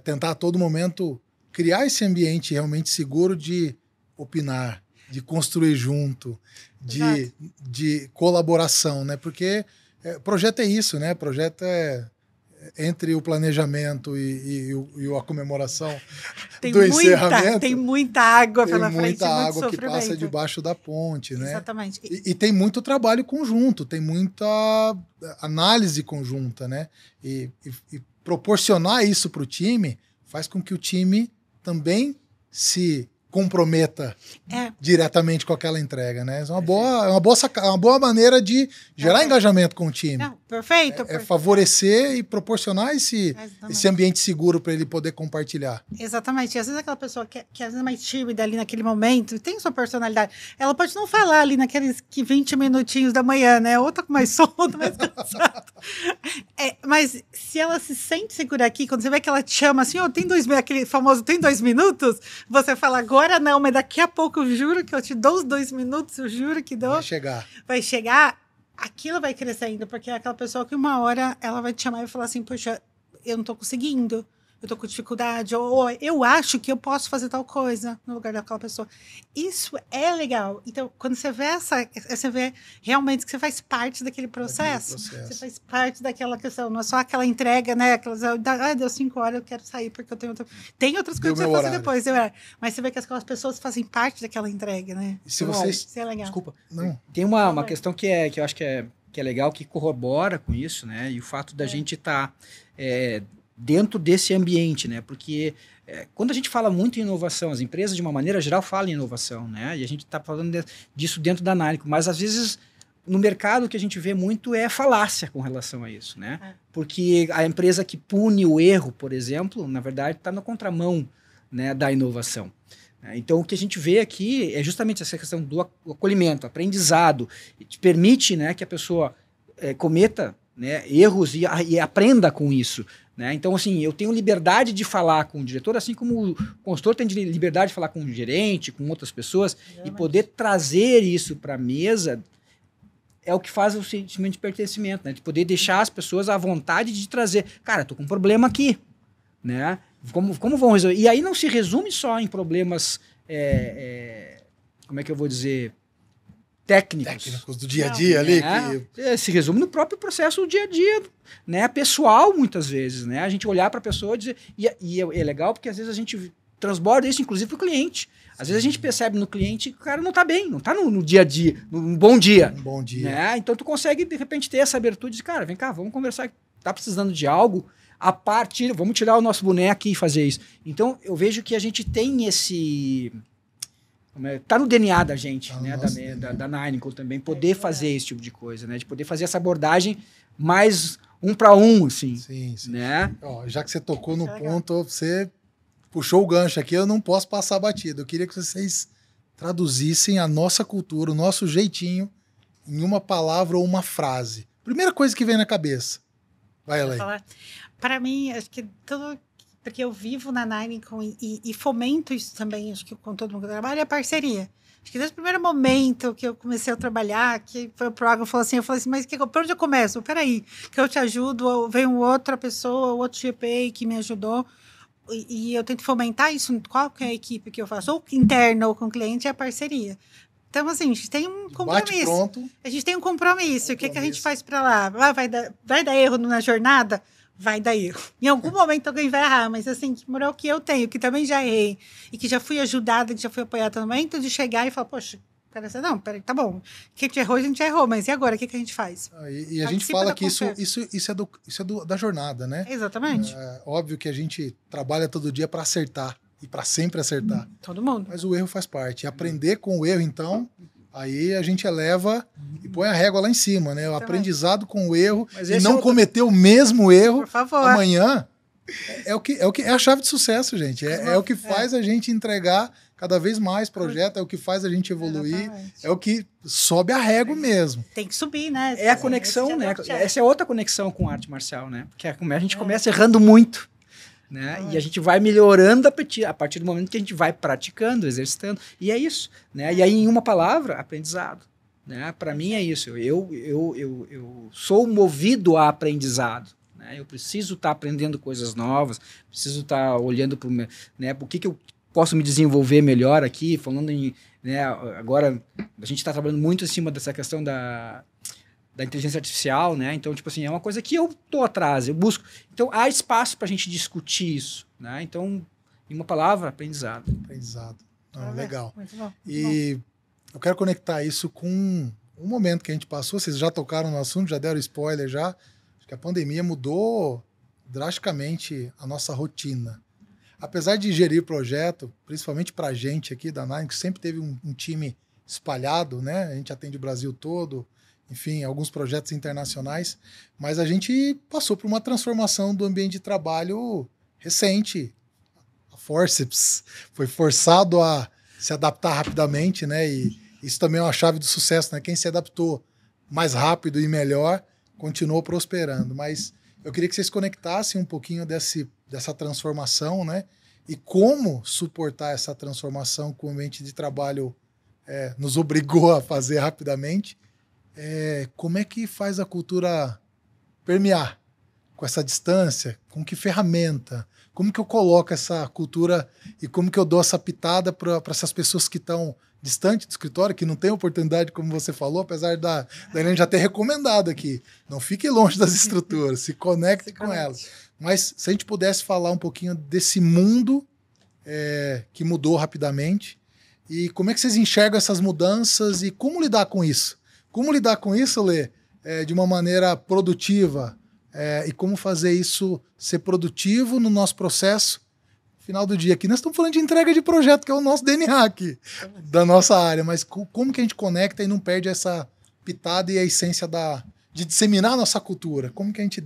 tentar a todo momento criar esse ambiente realmente seguro de opinar, de construir junto, de colaboração, né? Porque projeto é isso, né? Projeto é entre o planejamento e a comemoração do encerramento. Tem muita água pela frente, muita água que passa debaixo da ponte, né? Exatamente. E tem muito trabalho conjunto, tem muita análise conjunta, né? E proporcionar isso para o time faz com que o time também se comprometa diretamente com aquela entrega, né? É uma boa maneira de gerar engajamento com o time. Não, perfeito. Favorecer e proporcionar esse ambiente seguro para ele poder compartilhar. Exatamente. E às vezes aquela pessoa que às vezes é mais tímida ali naquele momento, tem sua personalidade, ela pode não falar ali naqueles 20 minutinhos da manhã, né? Ou tá com mais sono, ou tá mais cansado. Mas se ela se sente segura aqui, quando você vê que ela te chama assim, aquele famoso tem 2 minutos, você fala, agora não, mas daqui a pouco eu juro que eu te dou os 2 minutos, eu juro que dou. Vai chegar, aquilo vai crescendo, porque é aquela pessoa que uma hora ela vai te chamar e falar assim, poxa, eu não tô conseguindo, eu tô com dificuldade, ou eu acho que eu posso fazer tal coisa no lugar daquela pessoa. Isso é legal. Então, quando você vê você vê realmente que você faz parte daquele processo. Você faz parte daquela questão, não é só aquela entrega, né? Deu 5 horas, eu quero sair porque eu tenho outras coisas que eu fazer depois. Mas você vê que aquelas pessoas fazem parte daquela entrega, né? E se vocês... Isso é legal. Desculpa. Não. Tem uma questão que eu acho que é legal, que corrobora com isso, né? E o fato da gente estar... dentro desse ambiente, né? Porque quando a gente fala muito em inovação, as empresas, de uma maneira geral, falam em inovação, né? E a gente está falando disso dentro da Nanico, mas às vezes no mercado o que a gente vê muito é falácia com relação a isso, né? Porque a empresa que pune o erro, por exemplo, na verdade está na contramão, né, da inovação. Então, o que a gente vê aqui é justamente essa questão do acolhimento, aprendizado, te permite, né, que a pessoa cometa, né, erros e aprenda com isso. Né? Então, assim, eu tenho liberdade de falar com o diretor, assim como o consultor tem liberdade de falar com o gerente, com outras pessoas, e poder trazer isso para a mesa é o que faz o sentimento de pertencimento, né? De poder deixar as pessoas à vontade de trazer. Cara, tô com um problema aqui, né? Como vão resolver? E aí não se resume só em problemas, como é que eu vou dizer, técnicos do dia a dia ali. Se resume no próprio processo do dia a dia, né? Pessoal, muitas vezes, né? A gente olhar para a pessoa e dizer... E é legal porque às vezes a gente transborda isso, inclusive, para o cliente. Às vezes a gente percebe no cliente que o cara não está bem, não está no dia a dia, num bom dia. Um bom dia. Né? Então tu consegue, de repente, ter essa abertura de, cara, vem cá, vamos conversar, tá precisando de algo, vamos tirar o nosso boneco e fazer isso. Então, eu vejo que a gente tem esse... Tá no DNA da gente, né? Da Nineco também, poder fazer esse tipo de coisa, né? De poder fazer essa abordagem mais um para um, assim. Sim. Né? Ó, já que você tocou no ponto, você puxou o gancho aqui, eu não posso passar batido. Eu queria que vocês traduzissem a nossa cultura, o nosso jeitinho, em uma palavra ou uma frase. Primeira coisa que vem na cabeça. Vai, Elaine. Para mim, acho que tudo... Porque eu vivo na Nineco e fomento isso também, acho que com todo mundo que trabalha, é a parceria. Acho que desde o primeiro momento que eu comecei a trabalhar, que foi o programa, falou assim, eu falei assim, mas por onde eu começo? Peraí, que eu te ajudo, vem outra pessoa, outro GP que me ajudou, e eu tento fomentar isso em qualquer equipe que eu faço, ou interna ou com cliente, é a parceria. Então, assim, a gente tem um compromisso. Pronto. A gente tem um compromisso. O que a gente faz para lá? Vai dar erro na jornada? Vai dar erro. Em algum momento alguém vai errar, mas assim, que moral que eu tenho, que também já errei, e que já fui ajudada, que já fui apoiada também, então de chegar e falar, poxa, peraí, tá bom. Que a gente errou, a gente errou, mas e agora? O que a gente faz? E a gente fala que isso é da jornada, né? Exatamente. É óbvio que a gente trabalha todo dia para acertar, e para sempre acertar. Todo mundo. Mas o erro faz parte. E aprender com o erro, então... Aí a gente eleva e põe a régua lá em cima, né? O aprendizado com o erro e não cometer o mesmo erro amanhã é a chave de sucesso, gente. É o que faz a gente entregar cada vez mais projeto, é o que faz a gente evoluir, exatamente. É o que sobe a régua mesmo. Tem que subir, né? É a conexão, né? Essa é outra conexão com a arte marcial, né? Porque a gente começa errando muito. Né? E a gente vai melhorando a partir do momento que a gente vai praticando, exercitando. E é isso. Né? E aí, em uma palavra, aprendizado. Né? Para mim é isso. Eu sou movido a aprendizado. Né? Eu preciso estar aprendendo coisas novas, preciso estar olhando para o que eu posso me desenvolver melhor aqui, falando em... Né, agora, a gente está trabalhando muito em cima dessa questão da inteligência artificial, né? Então, tipo assim, é uma coisa que eu tô atrás, eu busco. Então, há espaço para a gente discutir isso, né? Então, em uma palavra, aprendizado. Legal. Muito bom. E eu quero conectar isso com um momento que a gente passou, vocês já tocaram no assunto, já deram spoiler já, acho que a pandemia mudou drasticamente a nossa rotina. Apesar de gerir projeto, principalmente para a gente aqui da Nineco, que sempre teve um time espalhado, né? A gente atende o Brasil todo, enfim, alguns projetos internacionais, mas a gente passou por uma transformação do ambiente de trabalho recente. A forceps foi forçado a se adaptar rapidamente, né? E isso também é uma chave do sucesso, né? Quem se adaptou mais rápido e melhor continuou prosperando. Mas eu queria que vocês conectassem um pouquinho dessa transformação, né? E como suportar essa transformação que o ambiente de trabalho nos obrigou a fazer rapidamente. Como é que faz a cultura permear com essa distância? Com que ferramenta? Como que eu coloco essa cultura e como que eu dou essa pitada para essas pessoas que estão distantes do escritório, que não têm oportunidade, como você falou, apesar da Elaine já ter recomendado aqui. Não fique longe das estruturas, se conecte com elas. Mas se a gente pudesse falar um pouquinho desse mundo que mudou rapidamente e como é que vocês enxergam essas mudanças e como lidar com isso? Como lidar com isso, Lê, de uma maneira produtiva e como fazer isso ser produtivo no nosso processo final do dia aqui? Nós estamos falando de entrega de projeto, que é o nosso DNA aqui, da nossa área, mas como que a gente conecta e não perde essa pitada e a essência de disseminar a nossa cultura? Como que a gente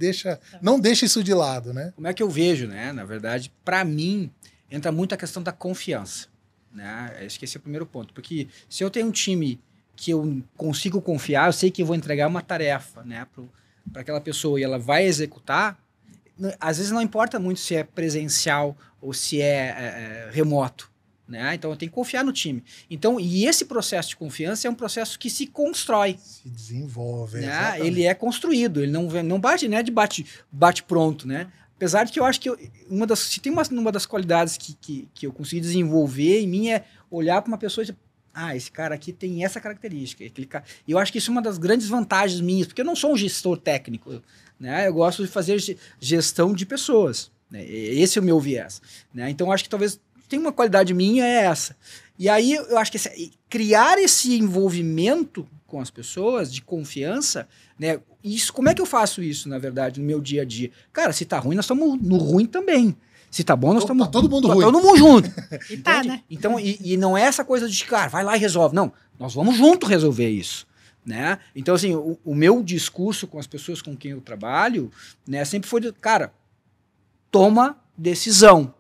não deixa isso de lado, né? Como é que eu vejo, né? Na verdade, para mim, entra muito a questão da confiança. né? Acho que esse é o primeiro ponto. Porque se eu tenho um time que eu consigo confiar, eu sei que eu vou entregar uma tarefa, né, para aquela pessoa e ela vai executar, às vezes não importa muito se é presencial ou se é remoto, né? Então eu tenho que confiar no time. Então, e esse processo de confiança é um processo que se constrói. Se desenvolve, né? Ele é construído, ele não bate, né, de bate pronto, né? Apesar de que eu acho que se tem uma das qualidades que eu consegui desenvolver em mim é olhar para uma pessoa e dizer, esse cara aqui tem essa característica. E eu acho que isso é uma das grandes vantagens minhas, porque eu não sou um gestor técnico, né? Eu gosto de fazer gestão de pessoas, né? Esse é o meu viés, né? Então eu acho que talvez tem uma qualidade minha é essa. E aí eu acho que criar esse envolvimento com as pessoas, de confiança, né? Isso, como é que eu faço isso, na verdade, no meu dia a dia? Cara, se tá ruim, nós estamos no ruim também. Se tá bom, nós estamos... Tá todo mundo ruim. Todo mundo junto. E tá, né? Então, e não é essa coisa de, cara, vai lá e resolve. Não, nós vamos junto resolver isso, né? Então, assim, o meu discurso com as pessoas com quem eu trabalho, né, sempre foi, cara, toma decisão,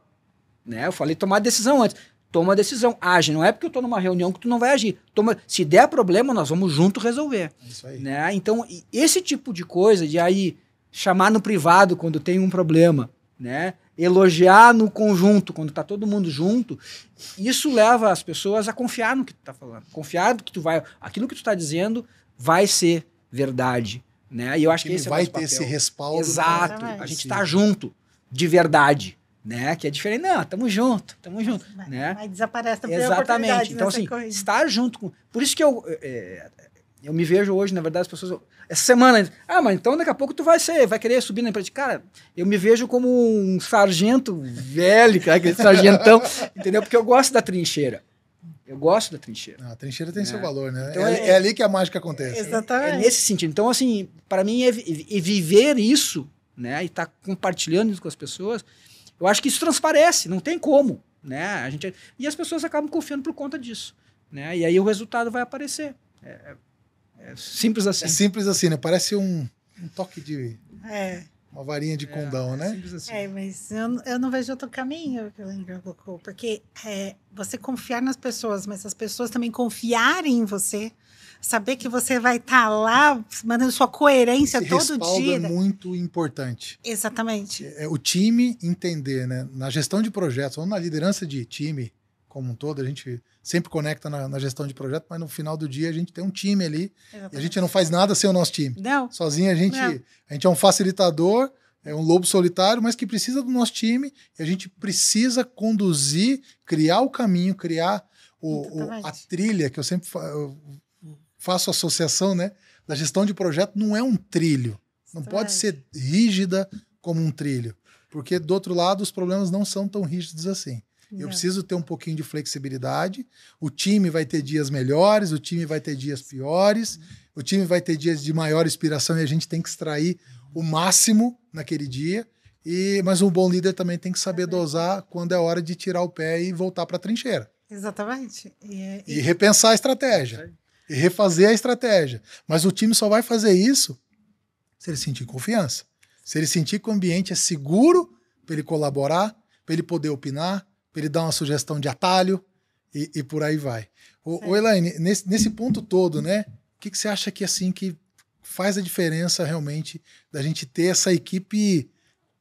né? Eu falei tomar decisão antes. Toma decisão, age. Não é porque eu tô numa reunião que tu não vai agir. Se der problema, nós vamos junto resolver. Isso aí. Né? Então, esse tipo de coisa, de aí chamar no privado quando tem um problema, né? Elogiar no conjunto, quando tá todo mundo junto, isso leva as pessoas a confiar no que tu tá falando. Confiar que aquilo que tu tá dizendo vai ser verdade, né? E eu acho que esse vai é o ter esse respaldo. Exato. A gente tá junto, de verdade, né? Que é diferente. Não, tamo junto, né? Aí desaparece também. Exatamente. Então, assim, estar junto com... Por isso que eu me vejo hoje, na verdade, as pessoas... Essa semana, mas então daqui a pouco tu vai querer subir na empresa. Cara, eu me vejo como um sargento velho, cara, aquele sargentão, entendeu? Porque eu gosto da trincheira. Eu gosto da trincheira. A trincheira tem seu valor, né? Então é ali que a mágica acontece. Exatamente. É nesse sentido. Então, assim, para mim, viver isso, né? E estar compartilhando isso com as pessoas, eu acho que isso transparece, não tem como, né? E as pessoas acabam confiando por conta disso, né? E aí o resultado vai aparecer. É simples assim. É simples assim, né? Parece um toque de... É. Uma varinha de condão, né? Simples assim. Mas eu não vejo outro caminho que o Leandro colocou, porque você confiar nas pessoas, mas as pessoas também confiarem em você, saber que você vai estar lá mandando sua coerência Esse todo dia. É muito importante. Exatamente. O time entender, né? Na gestão de projetos ou na liderança de time como um todo, a gente sempre conecta na gestão de projeto, mas no final do dia a gente tem um time ali. Exatamente. E a gente não faz nada sem o nosso time. Não. Sozinho a gente é um facilitador, é um lobo solitário, mas que precisa do nosso time e a gente precisa conduzir, criar o caminho, criar a trilha, que eu sempre faço associação, né? Da gestão de projeto não é um trilho. Não pode ser rígida como um trilho, porque do outro lado os problemas não são tão rígidos assim. Eu preciso ter um pouquinho de flexibilidade. O time vai ter dias melhores, o time vai ter dias piores, o time vai ter dias de maior inspiração e a gente tem que extrair o máximo naquele dia. Mas um bom líder também tem que saber dosar quando é hora de tirar o pé e voltar para a trincheira. Exatamente. E repensar a estratégia. E refazer a estratégia. Mas o time só vai fazer isso se ele sentir confiança. Se ele sentir que o ambiente é seguro para ele colaborar, para ele poder opinar, para ele dar uma sugestão de atalho e por aí vai. Elaine, nesse ponto todo, né? O que você acha que assim que faz a diferença realmente da gente ter essa equipe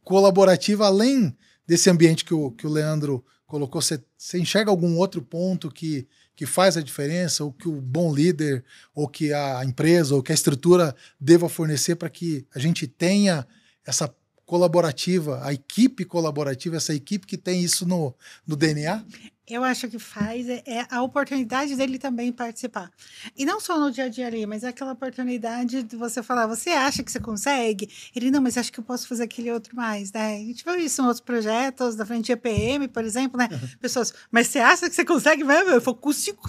colaborativa além desse ambiente que o Leandro colocou? Você enxerga algum outro ponto que faz a diferença, ou que o bom líder, ou que a empresa, ou que a estrutura deva fornecer para que a gente tenha essa colaborativa, a equipe colaborativa, essa equipe que tem isso no DNA? Eu acho que faz a oportunidade dele também participar. E não só no dia a dia ali, mas é aquela oportunidade de você falar, você acha que você consegue? Ele, não, mas acho que eu posso fazer aquele outro mais, né? A gente viu isso em outros projetos, da frente de EPM, por exemplo, né? Pessoas, mas você acha que você consegue mesmo? Eu falo, consigo.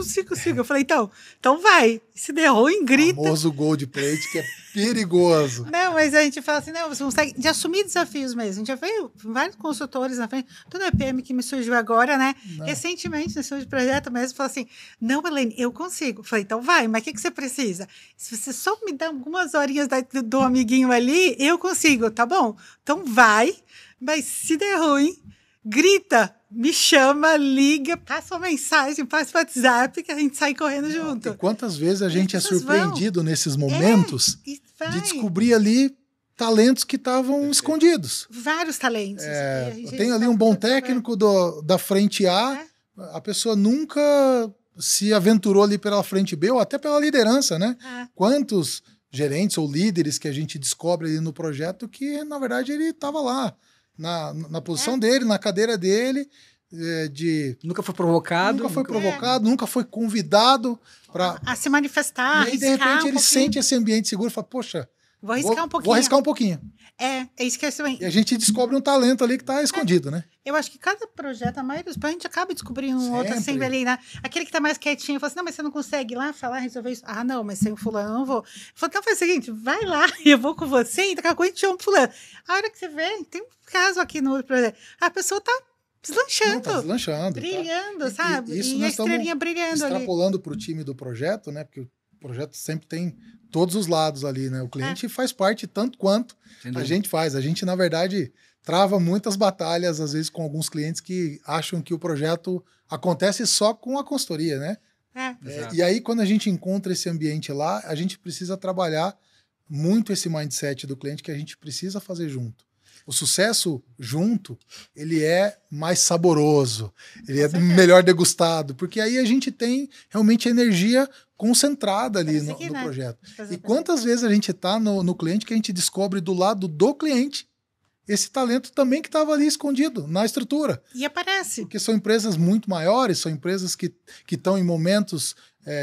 Eu falei, então vai. Se der ruim, grita. O famoso gold plate, que é perigoso. Não, mas a gente fala assim, não, você consegue de assumir desafios mesmo. A gente já veio vários consultores na frente, toda a EPM que me surgiu agora, né? Recentemente, nesse de projeto mesmo, falou assim, não, Elaine, eu consigo. Falei, então vai, mas o que você precisa? Se você só me dá algumas horinhas do amiguinho ali, eu consigo, tá bom? Então vai, mas se der ruim, grita, me chama, liga, passa uma mensagem, passa o WhatsApp, que a gente sai correndo junto. E quantas vezes a gente é pessoas surpreendido nesses momentos E de descobrir ali talentos que estavam escondidos. vários talentos. Eu tenho ali um bom técnico da frente A, a pessoa nunca se aventurou ali pela frente B ou até pela liderança, né? Quantos gerentes ou líderes que a gente descobre ali no projeto que, na verdade, ele estava lá, na posição dele, na cadeira dele, Nunca foi provocado. Nunca foi convidado para... a se manifestar, E aí, de repente, ele sente esse ambiente seguro e fala, poxa, vou arriscar um pouquinho. Vou arriscar um pouquinho. É isso que é também. E a gente descobre um talento ali que está escondido, né? Eu acho que cada projeto, a maioria dos projetos, a gente acaba descobrindo um outro assim ali, né? Aquele que tá mais quietinho, fala assim, não, mas você não consegue ir lá falar, resolver isso. Ah, não, mas sem o fulano eu não vou. Eu falo, então faz o seguinte, vai lá, eu vou com você, e daqui a pouco a gente chama o fulano. A hora que você vê, tem um caso aqui no projeto, a pessoa tá deslanchando. Tá deslanchando. Brilhando, sabe? E a estrelinha brilhando ali. Extrapolando para o time do projeto, né? Porque o projeto sempre tem todos os lados ali, né? O cliente faz parte tanto quanto a gente faz. A gente, na verdade, trava muitas batalhas, às vezes, com alguns clientes que acham que o projeto acontece só com a consultoria, né? E aí, quando a gente encontra esse ambiente lá, a gente precisa trabalhar muito esse mindset do cliente que a gente precisa fazer junto. O sucesso junto, ele é mais saboroso, ele é melhor degustado, porque aí a gente tem realmente energia concentrada ali no projeto. E quantas vezes a gente está no cliente que a gente descobre do lado do cliente esse talento também que estava ali escondido na estrutura. E aparece. Porque são empresas muito maiores, são empresas que estão em momentos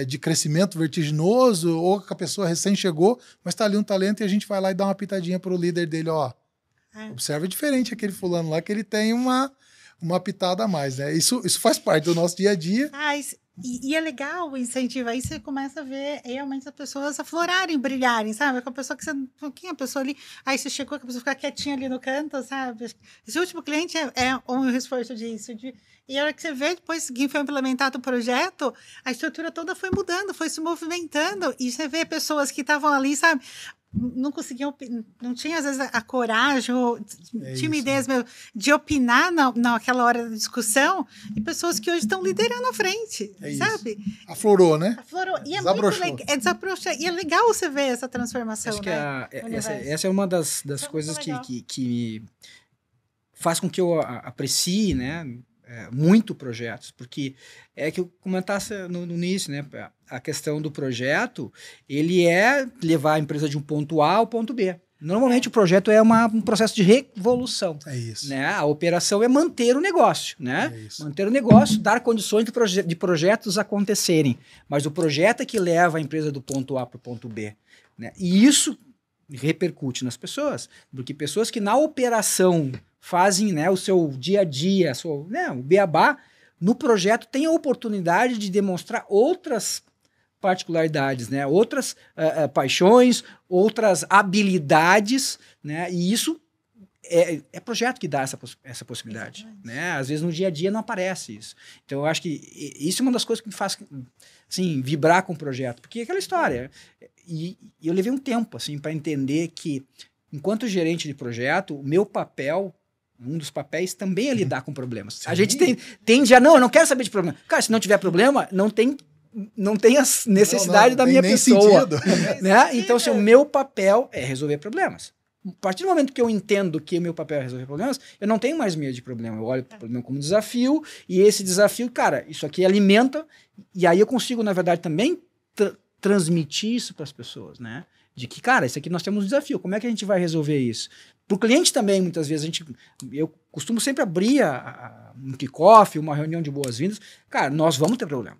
de crescimento vertiginoso, ou que a pessoa recém chegou, mas está ali um talento e a gente vai lá e dá uma pitadinha para o líder dele, ó. Observa diferente aquele fulano lá, que ele tem uma pitada a mais, né? Isso faz parte do nosso dia a dia. E é legal o incentivo. Aí você começa a ver realmente as pessoas aflorarem, brilharem, sabe? Com a pessoa que você... Quem é a pessoa ali? Aí você chegou, a pessoa ficar quietinha ali no canto, sabe? Esse último cliente é um esforço disso. E a hora que você vê, depois que foi implementado o projeto, a estrutura toda foi mudando, foi se movimentando. E você vê pessoas que estavam ali, sabe? Não conseguiam, não tinha às vezes a coragem ou timidez mesmo de opinar naquela hora da discussão, e pessoas que hoje estão liderando à frente, sabe? Aflorou, né? Aflorou. E desabrochou. E é legal você ver essa transformação. Acho que essa é uma das coisas que faz com que eu aprecie, né? Muito projetos, porque é que eu comentasse no início, né? A questão do projeto, ele é levar a empresa de um ponto A ao ponto B. Normalmente o projeto é um processo de revolução. É isso. Né? A operação é manter o negócio, né? É isso. Manter o negócio, dar condições de projetos acontecerem. Mas o projeto é que leva a empresa do ponto A para o ponto B. Né? E isso repercute nas pessoas, porque pessoas que na operação fazem, né, o seu dia a dia, o beabá, no projeto tem a oportunidade de demonstrar outras particularidades, né, outras paixões, outras habilidades, né, e isso é projeto que dá essa possibilidade. Né? Às vezes no dia a dia não aparece isso. Então eu acho que isso é uma das coisas que me faz assim, vibrar com o projeto, porque é aquela história. E eu levei um tempo assim, para entender que, enquanto gerente de projeto, o meu papel, um dos papéis, também é lidar com problemas. Sim. A gente tende a, eu não quero saber de problema. Cara, se não tiver problema, não tem a necessidade da minha pessoa. Né? Então, o meu papel é resolver problemas. A partir do momento que eu entendo que o meu papel é resolver problemas, eu não tenho mais medo de problema. Eu olho para o problema como desafio, e esse desafio, cara, isso aqui alimenta, e aí eu consigo, na verdade, também transmitir isso para as pessoas, né? De que, cara, isso aqui nós temos um desafio, como é que a gente vai resolver isso? Para o cliente também, muitas vezes, eu costumo sempre abrir um kickoff, uma reunião de boas-vindas. Cara, nós vamos ter problema.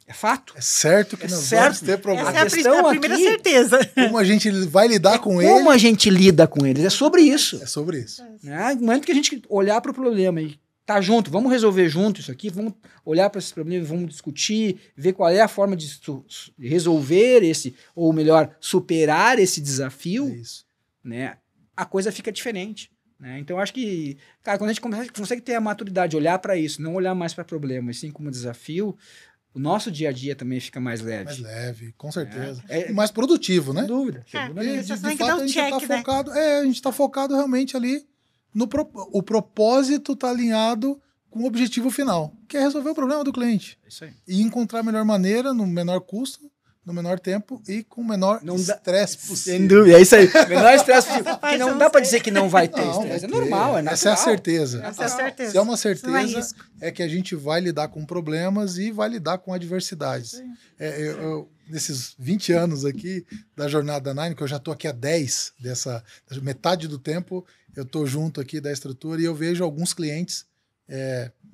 É fato. É certo que nós vamos ter problema. Essa é a primeira certeza. Como a gente vai lidar com eles. Como a gente lida com eles. É sobre isso. É sobre isso. Né? No momento que a gente olhar para o problema e tá junto, vamos resolver junto isso aqui, vamos olhar para esses problemas, vamos discutir, ver qual é a forma de resolver ou melhor, superar esse desafio, né? A coisa fica diferente. Né? Então, eu acho que, cara, quando a gente consegue ter a maturidade de olhar para isso, não olhar mais para problema, e sim como desafio, o nosso dia a dia também fica mais leve. Mais leve, com certeza. E mais produtivo, né? Sem dúvida. De fato, a gente está focado realmente ali o propósito está alinhado com o objetivo final, que é resolver o problema do cliente. É isso aí. E encontrar a melhor maneira, no menor custo, no menor tempo e com o menor estresse possível. Sem dúvida, é isso aí. Menor estresse possível. Porque não dá para dizer que não vai ter estresse. É normal, é natural. Essa é a certeza. Essa é a certeza. Se é uma certeza, é que a gente vai lidar com problemas e vai lidar com adversidades. Nesses 20 anos aqui da jornada da Nine, que eu já estou aqui há 10, metade do tempo eu estou junto aqui da estrutura e eu vejo alguns clientes,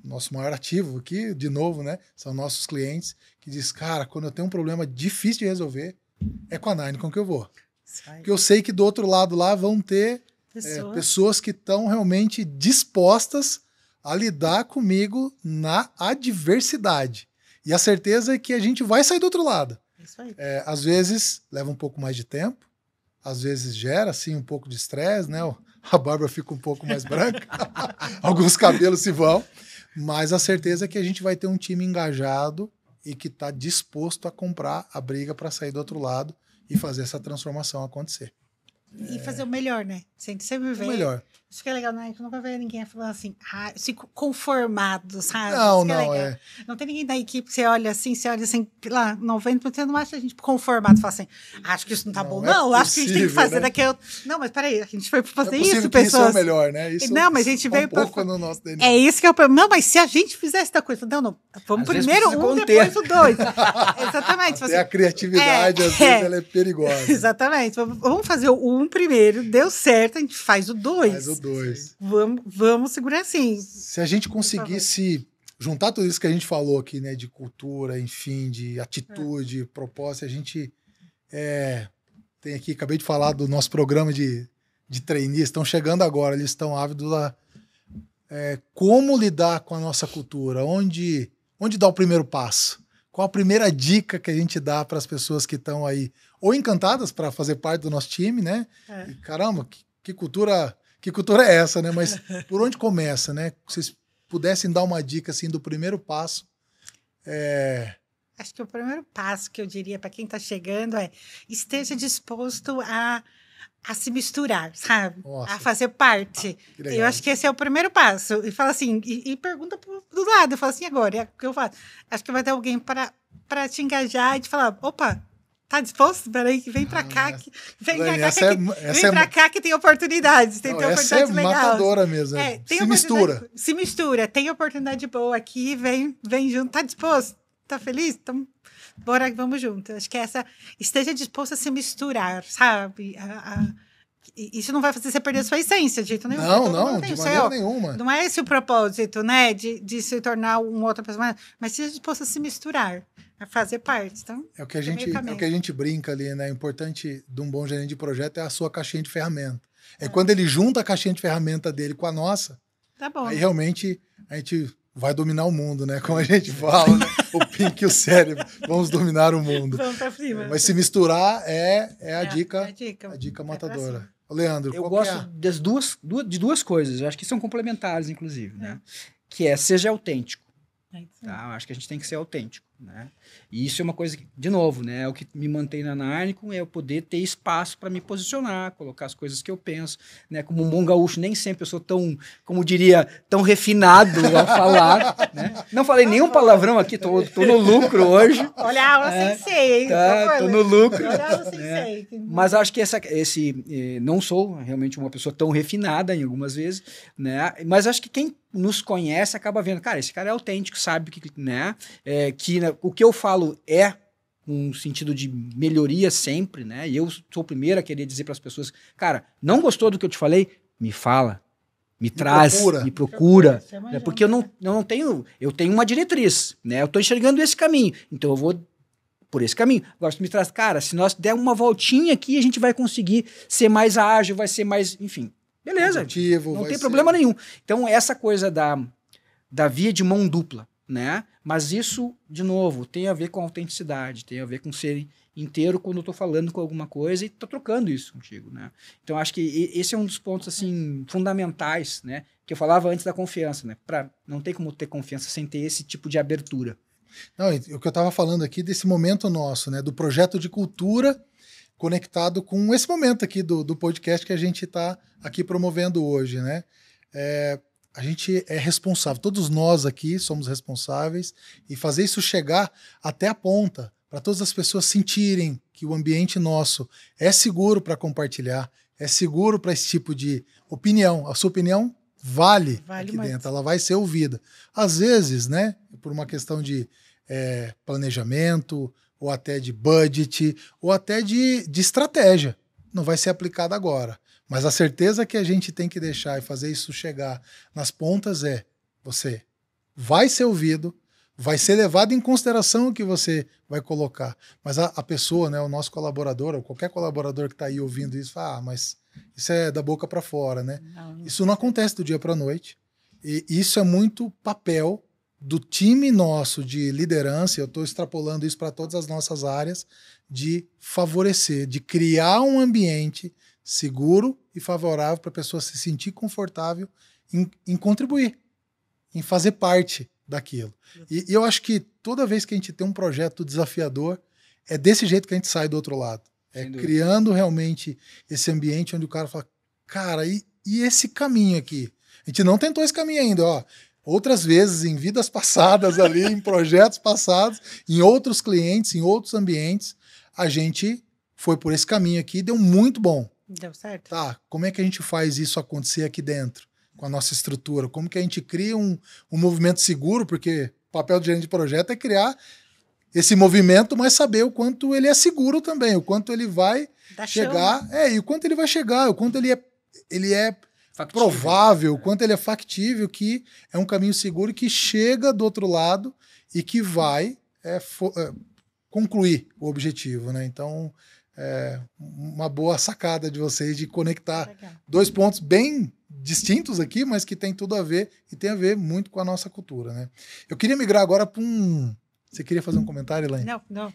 nosso maior ativo aqui, de novo, né? São nossos clientes que diz, cara, quando eu tenho um problema difícil de resolver, é com a Nine com que eu vou. Porque eu sei que do outro lado lá vão ter pessoas que estão realmente dispostas a lidar comigo na adversidade. E a certeza é que a gente vai sair do outro lado. Isso aí. Às vezes leva um pouco mais de tempo, às vezes gera assim, um pouco de estresse, né? A barba fica um pouco mais branca, alguns cabelos se vão, mas a certeza é que a gente vai ter um time engajado e que está disposto a comprar a briga para sair do outro lado e fazer essa transformação acontecer. E fazer o melhor, né? Sempre vê. O melhor. Isso que é legal, né? Que nunca vê ninguém falando assim, conformado, sabe? Não, Não tem ninguém da equipe que você olha assim, lá, 90% não acha a gente conformado. Fala assim, acho que isso não tá bom, não. Acho que a gente tem que fazer daqui. Não, mas peraí, a gente foi pra fazer isso, pessoas. Isso é o melhor, né? Isso, não, mas a gente veio pra. No nosso DNA. É isso que é o problema. Não, mas se a gente fizesse da coisa, não. Vamos primeiro depois o 2. Exatamente. A criatividade, às vezes, ela é perigosa. Exatamente. Vamos fazer o 1 primeiro, deu certo, a gente faz o 2. Faz o 2. Vamos segurar assim. Se a gente conseguisse juntar tudo isso que a gente falou aqui, né, de cultura, enfim, de atitude, propósito, a gente tem aqui, acabei de falar do nosso programa de trainees, estão chegando agora, eles estão ávidos a como lidar com a nossa cultura, onde dar o primeiro passo, qual a primeira dica que a gente dá para as pessoas que estão aí, ou encantadas para fazer parte do nosso time, né? E, caramba, que cultura é essa, né? Mas por onde começa, né? Se vocês pudessem dar uma dica assim do primeiro passo. Acho que o primeiro passo que eu diria para quem está chegando é esteja disposto a se misturar, sabe? Nossa, a fazer parte. Eu acho que esse é o primeiro passo. E fala assim, e pergunta do lado, eu falo assim, agora, é o que eu faço? Acho que vai ter alguém para te engajar e te falar, opa, tá disposto? Peraí, vem pra cá. Vem pra cá que tem oportunidades. Tem oportunidades legais. Essa é matadora mesmo. Se mistura. Tem oportunidade boa aqui, vem junto. Tá disposto? Tá feliz? Então, bora, vamos junto. Acho que esteja disposto a se misturar, sabe? Isso não vai fazer você perder a sua essência, de jeito nenhum. Não, de maneira nenhuma. Não é esse o propósito, né? De se tornar uma outra pessoa, mas seja disposto a se misturar, a fazer parte. Então, é o que a gente brinca ali, né? O importante de um bom gerente de projeto é a sua caixinha de ferramenta. Quando ele junta a caixinha de ferramenta dele com a nossa, tá bom. Aí realmente a gente vai dominar o mundo, né? Como a gente fala, né? O Pink e o cérebro, vamos dominar o mundo. Vamos pra cima. Mas se misturar é a dica matadora. Leandro, eu gosto de duas coisas, eu acho que são complementares, inclusive, né? Que seja autêntico. Tá? Eu acho que a gente tem que ser autêntico, né? E isso é uma coisa que, de novo, né? É o que me mantém na Narnicon, é eu poder ter espaço para me posicionar, colocar as coisas que eu penso, né? Como um bom gaúcho, nem sempre eu sou tão, como diria, tão refinado ao falar, né? Não falei nenhum palavrão aqui, tô no lucro hoje. Olha a aula sensei, hein? Tá, tô no lucro. Olha a aula sensei. Mas acho que não sou realmente uma pessoa tão refinada em algumas vezes, né? Mas acho que quem nos conhece acaba vendo, cara, esse cara é autêntico, sabe que, né? O que eu falo um sentido de melhoria sempre, né? E eu sou o primeiro a querer dizer para as pessoas, cara, não gostou do que eu te falei? Me fala, me traz, me procura. Porque eu tenho uma diretriz, né? Eu estou enxergando esse caminho, então eu vou por esse caminho. Agora, se me traz, cara, se nós der uma voltinha aqui, a gente vai conseguir ser mais ágil, vai ser mais, enfim, beleza, não tem problema nenhum. Então, essa coisa da via de mão dupla, né? Mas isso, de novo, tem a ver com autenticidade, tem a ver com ser inteiro quando eu tô falando com alguma coisa e tô trocando isso contigo, né? Então, acho que esse é um dos pontos, assim, fundamentais, né? Que eu falava antes da confiança, né? Não tem como ter confiança sem ter esse tipo de abertura. Não, o que eu tava falando aqui desse momento nosso, né? Do projeto de cultura conectado com esse momento aqui do podcast que a gente tá aqui promovendo hoje, né? a gente é responsável, todos nós aqui somos responsáveis, e fazer isso chegar até a ponta, para todas as pessoas sentirem que o ambiente nosso é seguro para compartilhar, é seguro para esse tipo de opinião. A sua opinião vale aqui muito dentro, ela vai ser ouvida. Às vezes, né, por uma questão de planejamento, ou até de budget, ou até de estratégia, não vai ser aplicada agora. Mas a certeza que a gente tem que deixar e fazer isso chegar nas pontas você vai ser ouvido, vai ser levado em consideração o que você vai colocar. Mas a pessoa, né, o nosso colaborador, ou qualquer colaborador que está aí ouvindo isso, fala, mas isso é da boca para fora, né? Isso não acontece do dia para a noite. E isso é muito papel do time nosso de liderança, eu estou extrapolando isso para todas as nossas áreas, de favorecer, de criar um ambiente seguro e favorável para a pessoa se sentir confortável em contribuir, em fazer parte daquilo. E eu acho que toda vez que a gente tem um projeto desafiador, é desse jeito que a gente sai do outro lado. É criando realmente esse ambiente onde o cara fala, cara, e esse caminho aqui? A gente não tentou esse caminho ainda, ó. Outras vezes, em vidas passadas ali, em projetos passados, em outros clientes, em outros ambientes, a gente foi por esse caminho aqui e deu muito bom. Deu certo. Tá, como é que a gente faz isso acontecer aqui dentro, com a nossa estrutura? Como que a gente cria um movimento seguro? Porque o papel do gerente de projeto é criar esse movimento, mas saber o quanto ele é seguro também, o quanto ele vai chegar, e o quanto ele vai chegar, o quanto ele é factível, provável, o quanto ele é factível, que é um caminho seguro que chega do outro lado e que vai concluir o objetivo, né? Então, uma boa sacada de vocês de conectar dois pontos bem distintos aqui, mas que tem tudo a ver e tem a ver muito com a nossa cultura, né? Eu queria migrar agora para Você queria fazer um comentário, Elaine?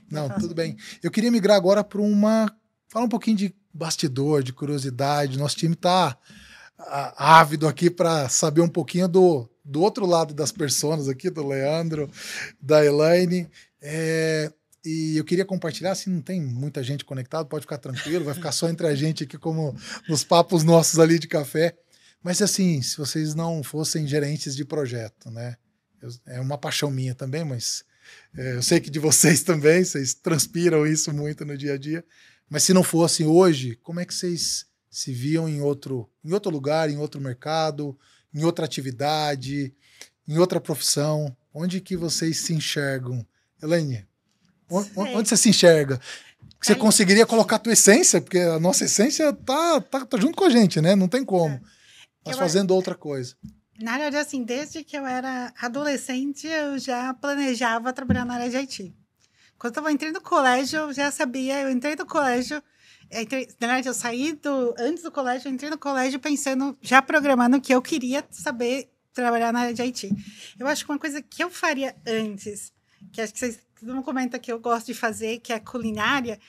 Não, tudo bem. Eu queria migrar agora para falar um pouquinho de bastidor, de curiosidade. Nosso time está ávido aqui para saber um pouquinho do outro lado das personas aqui, do Leandro, da Elaine. E eu queria compartilhar, assim, não tem muita gente conectada, pode ficar tranquilo, vai ficar só entre a gente aqui, como nos papos nossos ali de café. Mas, assim, se vocês não fossem gerentes de projeto, né? É uma paixão minha também, mas eu sei que de vocês também, vocês transpiram isso muito no dia a dia. Mas se não fossem hoje, como é que vocês se viam em outro lugar, em outro mercado, em outra atividade, em outra profissão? Onde que vocês se enxergam? Elaine, onde você se enxerga? Você conseguiria colocar a tua essência? Porque a nossa essência tá junto com a gente, né? Não tem como. Mas fazendo outra coisa. Na verdade, assim, desde que eu era adolescente, eu já planejava trabalhar na área de IT. Quando eu entrei no colégio, eu já sabia, eu entrei no colégio, na verdade, eu saí antes do colégio, eu entrei no colégio pensando, já programando que eu queria saber trabalhar na área de IT. Eu acho que uma coisa que eu faria antes, que acho que vocês todo mundo comenta que eu gosto de fazer, que é culinária,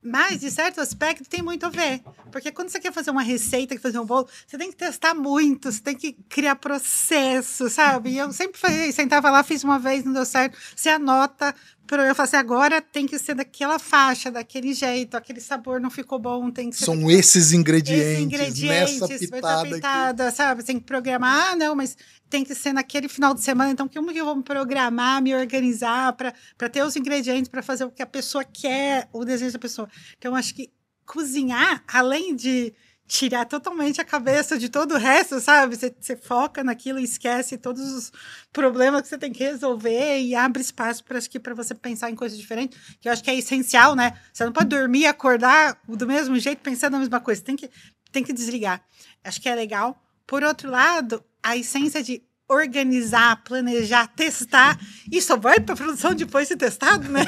mas, de certo aspecto, tem muito a ver. Porque quando você quer fazer uma receita, fazer um bolo, você tem que testar muito, você tem que criar processo, sabe? E eu sempre sentava lá, fiz uma vez, não deu certo. Você anota, eu falo assim, agora tem que ser daquela faixa, daquele jeito, aquele sabor não ficou bom, tem que ser... São esses ingredientes nessa pitada aqui. Sabe? Você tem que programar, não, mas tem que ser naquele final de semana, então como que eu vou me programar, me organizar para ter os ingredientes, para fazer o que a pessoa quer, o desejo da pessoa. Então, acho que cozinhar, além de tirar totalmente a cabeça de todo o resto, sabe? Você foca naquilo e esquece todos os problemas que você tem que resolver e abre espaço para você pensar em coisas diferentes, que eu acho que é essencial, né? Você não pode dormir e acordar do mesmo jeito, pensando na mesma coisa. Tem que desligar. Acho que é legal. Por outro lado, a essência de organizar, planejar, testar, e só vai para a produção depois de testado, né?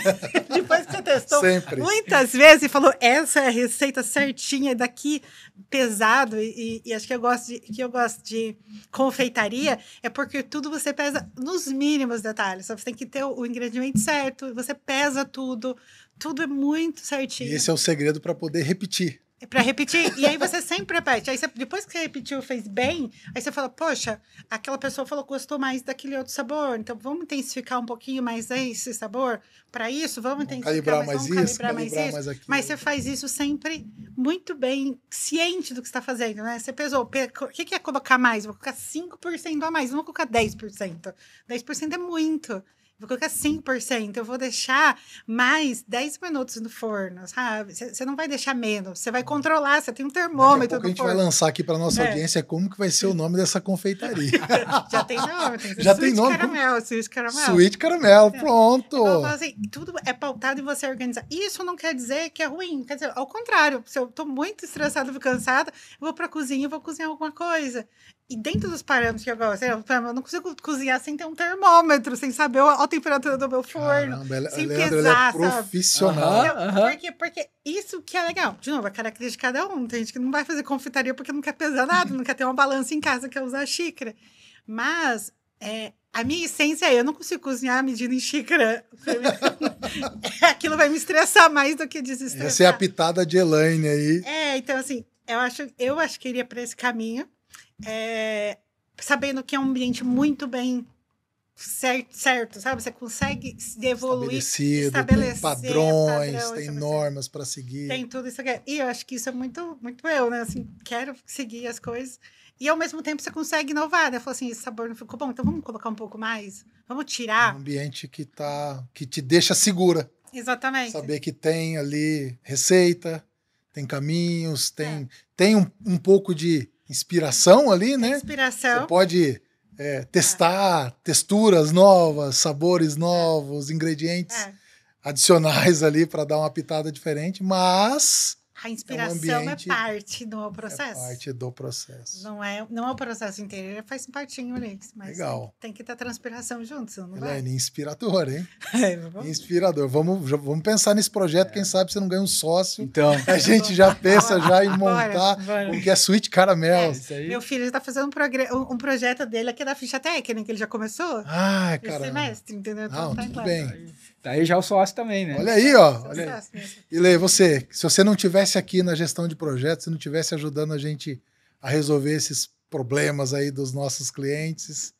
Depois que você testou sempre. Muitas vezes e falou, essa é a receita certinha, daqui pesado, e acho que eu gosto de confeitaria, é porque tudo você pesa nos mínimos detalhes, você tem que ter o ingrediente certo, você pesa tudo é muito certinho. E esse é o segredo para poder repetir. Pra repetir. E aí você sempre repete. Aí depois que você repetiu, fez bem, aí você fala, poxa, aquela pessoa falou que gostou mais daquele outro sabor, então vamos intensificar um pouquinho mais esse sabor para isso, vamos intensificar calibrar mais isso, calibrar mais isso. mais aquilo. Mas você faz isso sempre muito bem, ciente do que você está fazendo, né? Você pesou, o que é colocar mais? Vou colocar 5% a mais, não vou colocar 10%. 10% é muito. Vou colocar 5%, eu vou deixar mais 10 minutos no forno, sabe? Você não vai deixar menos, você vai controlar, você tem um termômetro no forno. A gente vai lançar aqui para nossa audiência como que vai ser o nome dessa confeitaria. Já tem nome, já tem nome. Caramel, Sweet Caramel. Sweet Caramel, pronto. Então, assim, tudo é pautado em você organizar. Isso não quer dizer que é ruim, quer dizer, ao contrário, se eu tô muito estressada e cansada, eu vou pra cozinha e vou cozinhar alguma coisa. E dentro dos parâmetros que eu gosto, eu não consigo cozinhar sem ter um termômetro, sem saber a temperatura do meu forno, sem Leandro, pesar, ela é profissional. Porque isso que é legal. De novo, a característica de cada um. Tem gente que não vai fazer confeitaria porque não quer pesar nada, não quer ter uma balança em casa, quer usar a xícara. Mas a minha essência é, eu não consigo cozinhar medindo em xícara. Aquilo vai me estressar mais do que desestressar. Essa é a pitada de Elaine aí. Então assim, eu acho que iria para esse caminho. Sabendo que é um ambiente muito bem certo, sabe? Você consegue evoluir, estabelecer tem padrões, tem normas para seguir. Tem tudo isso aqui. E eu acho que isso é muito, muito eu, né? Assim, quero seguir as coisas. E, ao mesmo tempo, você consegue inovar, né? Falou assim, esse sabor não ficou bom, então vamos colocar um pouco mais? Vamos tirar? Um ambiente que te deixa segura. Exatamente. Saber que tem ali receita, tem caminhos, tem um pouco de inspiração ali, né? Inspiração. Você pode testar texturas novas, sabores novos, ingredientes adicionais ali para dar uma pitada diferente, mas a inspiração é parte do processo. É parte do processo. Não é o processo inteiro, ele faz partinho ali. Mas legal. Tem que ter transpiração junto, senão não Elaine, inspirador, hein? Vamos. Inspirador. Vamos pensar nesse projeto, quem sabe você não ganha um sócio. Então. A gente já pensa já em montar o que é Sweet Caramel. Meu filho está fazendo um projeto dele aqui da ficha técnica, que ele já começou. Ah, cara. Esse semestre, entendeu? Não, tudo bem. Tá aí já o sócio também, né? Olha aí, ó. E Lê, se você não tivesse aqui na gestão de projetos, se não tivesse ajudando a gente a resolver esses problemas aí dos nossos clientes,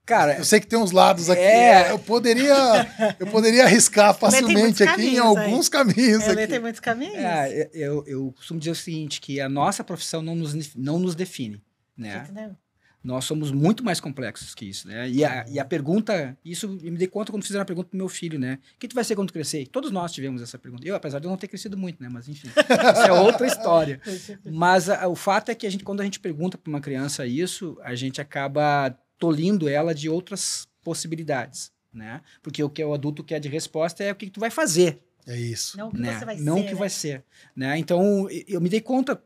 cara, eu sei que tem uns lados aqui. Eu poderia arriscar facilmente aqui em alguns caminhos. Ele tem muitos caminhos. Eu costumo dizer o seguinte, que a nossa profissão não nos define, né? Entendeu? Nós somos muito mais complexos que isso, né? E a pergunta, isso eu me dei conta quando fizeram a pergunta pro meu filho, né? O que tu vai ser quando crescer? Todos nós tivemos essa pergunta. Eu, apesar de eu não ter crescido muito, né? Mas enfim, isso é outra história. Mas o fato é que quando a gente pergunta para uma criança isso, a gente acaba tolindo ela de outras possibilidades, né? Porque o que o adulto quer de resposta é o que tu vai fazer. É isso. Não o que você vai ser. Não o que vai ser, né? Então, eu me dei conta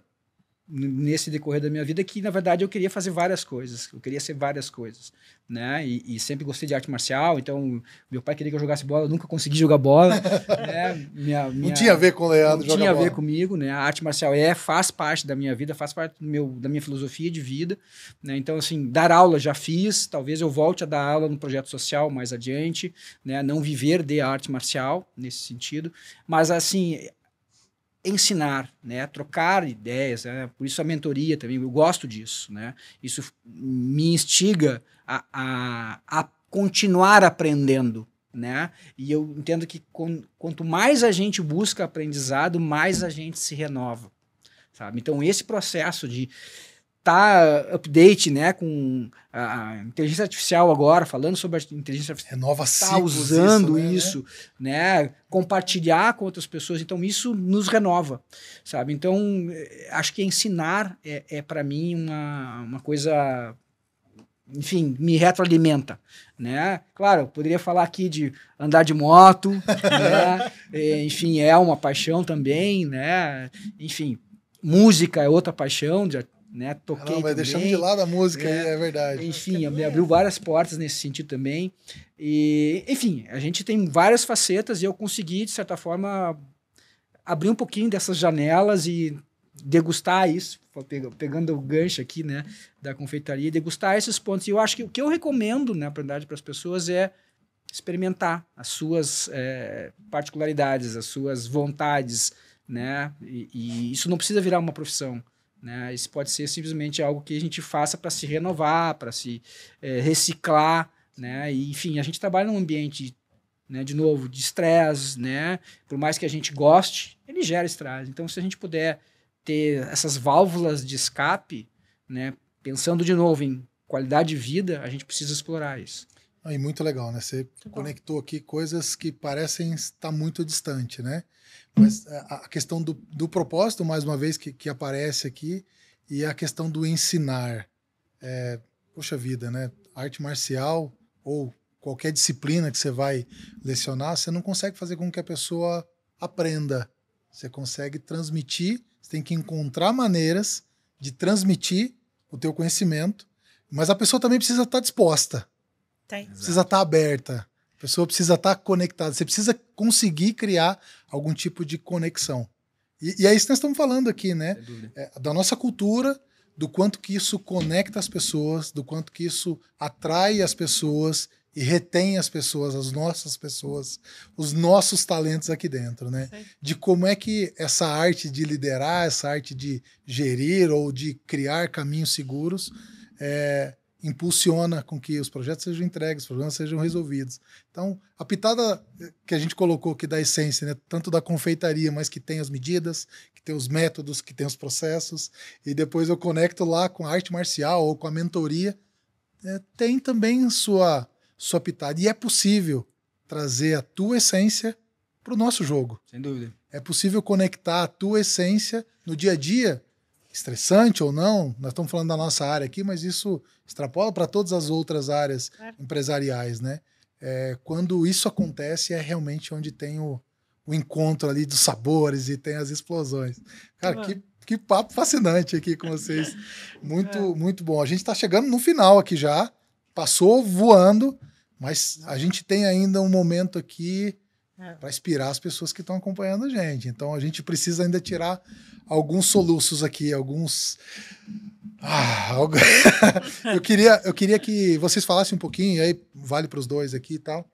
nesse decorrer da minha vida que, na verdade, eu queria fazer várias coisas, eu queria ser várias coisas, né, e sempre gostei de arte marcial, então meu pai queria que eu jogasse bola, eu nunca consegui jogar bola, né, não tinha a ver com o Leandro não tinha a ver comigo, né, a arte marcial faz parte da minha vida, faz parte da minha filosofia de vida, né, então, assim, dar aula já fiz, talvez eu volte a dar aula no projeto social mais adiante, né, não viver de arte marcial, nesse sentido, mas, assim, ensinar, né, trocar ideias, né, por isso a mentoria também, eu gosto disso, né, isso me instiga a continuar aprendendo, né, e eu entendo que quanto mais a gente busca aprendizado, mais a gente se renova, sabe, então esse processo de update, né, com a inteligência artificial agora, falando sobre a inteligência artificial, renova usando isso, né, compartilhar com outras pessoas, então isso nos renova, sabe, então acho que ensinar para mim uma coisa, enfim, me retroalimenta, né, claro, eu poderia falar aqui de andar de moto, né, enfim, é uma paixão também, né, enfim, música é outra paixão, né, toquei também. Deixando de lado a música, é verdade. Enfim, me abriu várias portas nesse sentido também. E, enfim, a gente tem várias facetas e eu consegui, de certa forma, abrir um pouquinho dessas janelas e degustar isso, pegando o gancho aqui, né, da confeitaria, degustar esses pontos. E eu acho que o que eu recomendo, na verdade, para as pessoas é experimentar as suas particularidades, as suas vontades, né? E isso não precisa virar uma profissão, né? Isso pode ser simplesmente algo que a gente faça para se renovar, para se reciclar, né? E, enfim, a gente trabalha num ambiente, né, de novo, de estresse, né? Por mais que a gente goste, ele gera estresse. Então, se a gente puder ter essas válvulas de escape, né? Pensando de novo em qualidade de vida, a gente precisa explorar isso. Aí, muito legal, né? Você conectou aqui coisas que parecem estar muito distante, né? Mas a questão do propósito, mais uma vez, que aparece aqui, e a questão do ensinar. Poxa vida, né? Arte marcial ou qualquer disciplina que você vai lecionar, você não consegue fazer com que a pessoa aprenda. Você consegue transmitir, você tem que encontrar maneiras de transmitir o teu conhecimento, mas a pessoa também precisa estar disposta. Precisa estar aberta. A pessoa precisa estar conectada. Você precisa conseguir criar algum tipo de conexão. E é isso que nós estamos falando aqui, né? Da nossa cultura, do quanto que isso conecta as pessoas, do quanto que isso atrai as pessoas e retém as pessoas, as nossas pessoas, os nossos talentos aqui dentro, né? Sim. De como é que essa arte de liderar, essa arte de gerir ou de criar caminhos seguros impulsiona com que os projetos sejam entregues, os problemas sejam resolvidos. Então, a pitada que a gente colocou aqui da essência, né, tanto da confeitaria, mas que tem as medidas, que tem os métodos, que tem os processos, e depois eu conecto lá com a arte marcial ou com a mentoria, tem também sua pitada. E é possível trazer a tua essência para o nosso jogo. Sem dúvida. É possível conectar a tua essência no dia a dia, estressante ou não, nós estamos falando da nossa área aqui, mas isso extrapola para todas as outras áreas empresariais, né? Quando isso acontece, é realmente onde tem o encontro ali dos sabores e tem as explosões. Cara, que papo fascinante aqui com vocês. Muito bom. A gente está chegando no final aqui já, passou voando, mas a gente tem ainda um momento aqui para inspirar as pessoas que estão acompanhando a gente. Então a gente precisa ainda tirar alguns soluços aqui, alguns... eu queria que vocês falassem um pouquinho, aí vale para os dois aqui e tal.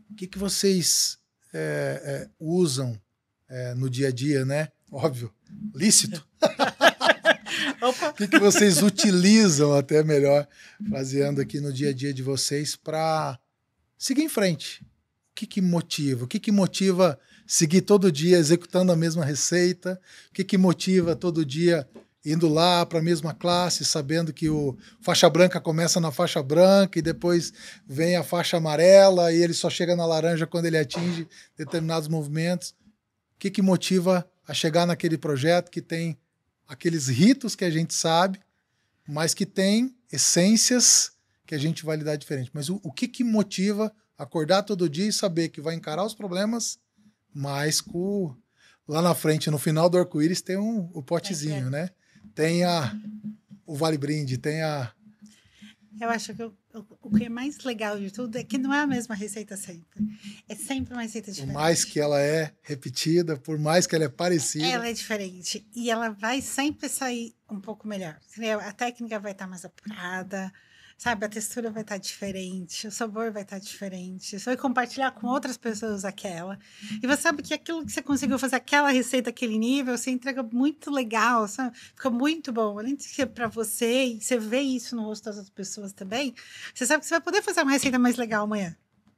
O que vocês usam no dia a dia, né? Óbvio, lícito. O que vocês utilizam, até melhor, fraseando aqui no dia a dia de vocês para seguir em frente? O que motiva? O que motiva seguir todo dia executando a mesma receita? O que motiva todo dia indo lá para a mesma classe, sabendo que o faixa branca começa na faixa branca e depois vem a faixa amarela e ele só chega na laranja quando ele atinge determinados movimentos? O que motiva a chegar naquele projeto que tem aqueles ritos que a gente sabe, mas que tem essências que a gente vai lidar diferente? Mas o que motiva acordar todo dia e saber que vai encarar os problemas, mas lá na frente, no final do arco-íris, tem o potezinho, né? Tem o Vale Brinde, tem a... Eu acho que o que é mais legal de tudo é que não é a mesma receita sempre. É sempre uma receita diferente. Por mais que ela é repetida, por mais que ela é parecida... Ela é diferente. E ela vai sempre sair um pouco melhor. A técnica vai estar mais apurada, sabe? A textura vai estar diferente, o sabor vai estar diferente. Você vai compartilhar com outras pessoas aquela. E você sabe que aquilo que você conseguiu fazer, aquela receita, aquele nível, você entrega muito legal, sabe? Fica muito bom. Além de ser para você, e você vê isso no rosto das outras pessoas também, você sabe que você vai poder fazer uma receita mais legal amanhã.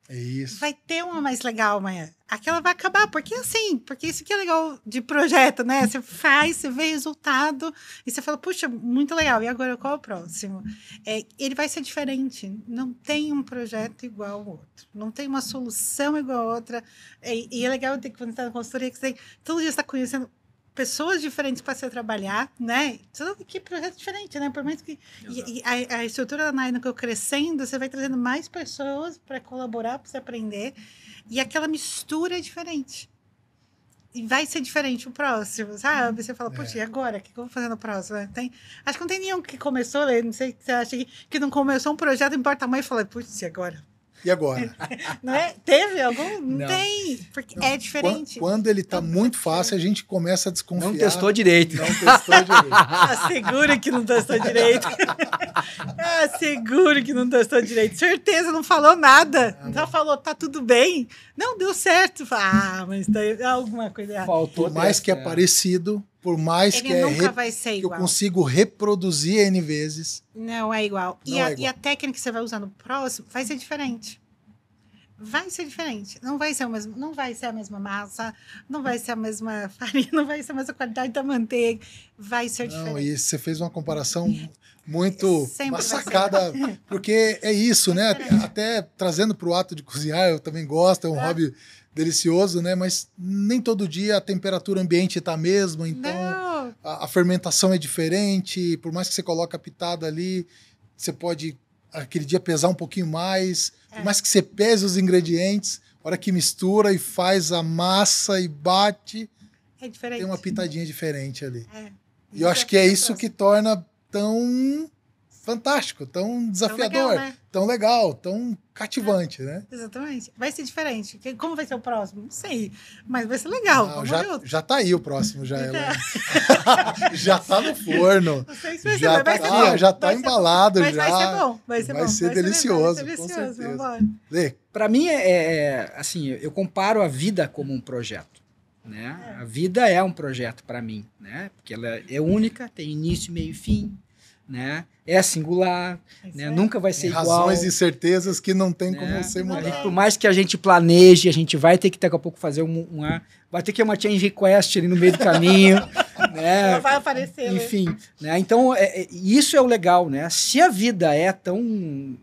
É isso. Vai ter uma mais legal amanhã. Aquela vai acabar, porque isso que é legal de projeto, né? Você faz, você vê resultado e você fala, puxa, muito legal. E agora qual é o próximo? Ele vai ser diferente. Não tem um projeto igual ao outro. Não tem uma solução igual a outra. E é legal ter que quando está na consultoria que você todo dia está conhecendo pessoas diferentes para você trabalhar, né? Que projeto diferente, né? Por mais que a estrutura da Naino crescendo, você vai trazendo mais pessoas para colaborar, para você aprender, e aquela mistura é diferente. E vai ser diferente o próximo, sabe? Você fala, poxa, e agora? O que eu vou fazer no próximo? Acho que não tem nenhum que começou, né? Não sei se você acha que não começou um projeto, importa a mãe e fala, putz, e agora? E agora? Não é? Teve algum? Não, Não. tem, porque é diferente. Quando ele tá muito fácil, a gente começa a desconfiar. Não testou direito. Não testou direito. Assegura que não testou direito. Asseguro que não testou direito. Certeza, não falou nada. Só falou, tá tudo bem. Não, deu certo. Mas tem alguma coisa errada. Faltou Por mais que é parecido, por mais Ele que é nunca vai ser que eu igual. consigo reproduzir N vezes. Não é igual. Não é igual. E a técnica que você vai usar no próximo vai ser diferente. Vai ser diferente. Não vai ser o mesmo, não vai ser a mesma massa, não vai ser a mesma farinha, não vai ser a mesma qualidade da manteiga. Vai ser Não, diferente. e você fez uma comparação muito Sempre uma vai ser. sacada, porque é isso, né? diferente. Até trazendo para o ato de cozinhar, eu também gosto, é um hobby delicioso, né? Mas nem todo dia a temperatura ambiente está a mesma, então Não. a fermentação é diferente, por mais que você coloque a pitada ali, você pode aquele dia pesar um pouquinho mais, por mais que você pese os ingredientes, a hora que mistura e faz a massa e bate, É diferente. tem uma pitadinha diferente ali. É. E eu acho que é isso que torna tão fantástico, tão desafiador, legal, né? tão legal, tão cativante, né? Exatamente. Vai ser diferente. Como vai ser o próximo? Não sei. Mas vai ser legal. Não, Vamos já, junto. já tá aí o próximo, já. Então. Já tá no forno. Não sei se vai ser, Já mas vai tá, ser bom. já tá Vai ser embalado, Mas já. vai ser bom. Vai ser bom. Vai ser delicioso, Vai ser com delicioso. certeza. Vambora. Lê, Para mim, assim, eu comparo a vida como um projeto. Né? A vida é um projeto para mim, né? Porque ela é única, tem início, meio e fim, né? É singular, Isso né? é. Nunca vai ser igual. razões e certezas que não tem né? como você Não mudar. tem. Por mais que a gente planeje, a gente vai ter que daqui a pouco fazer vai ter que uma change request ali no meio do caminho, né? Ela vai aparecer. né? Enfim, né? Então isso é o legal, né? Se a vida é tão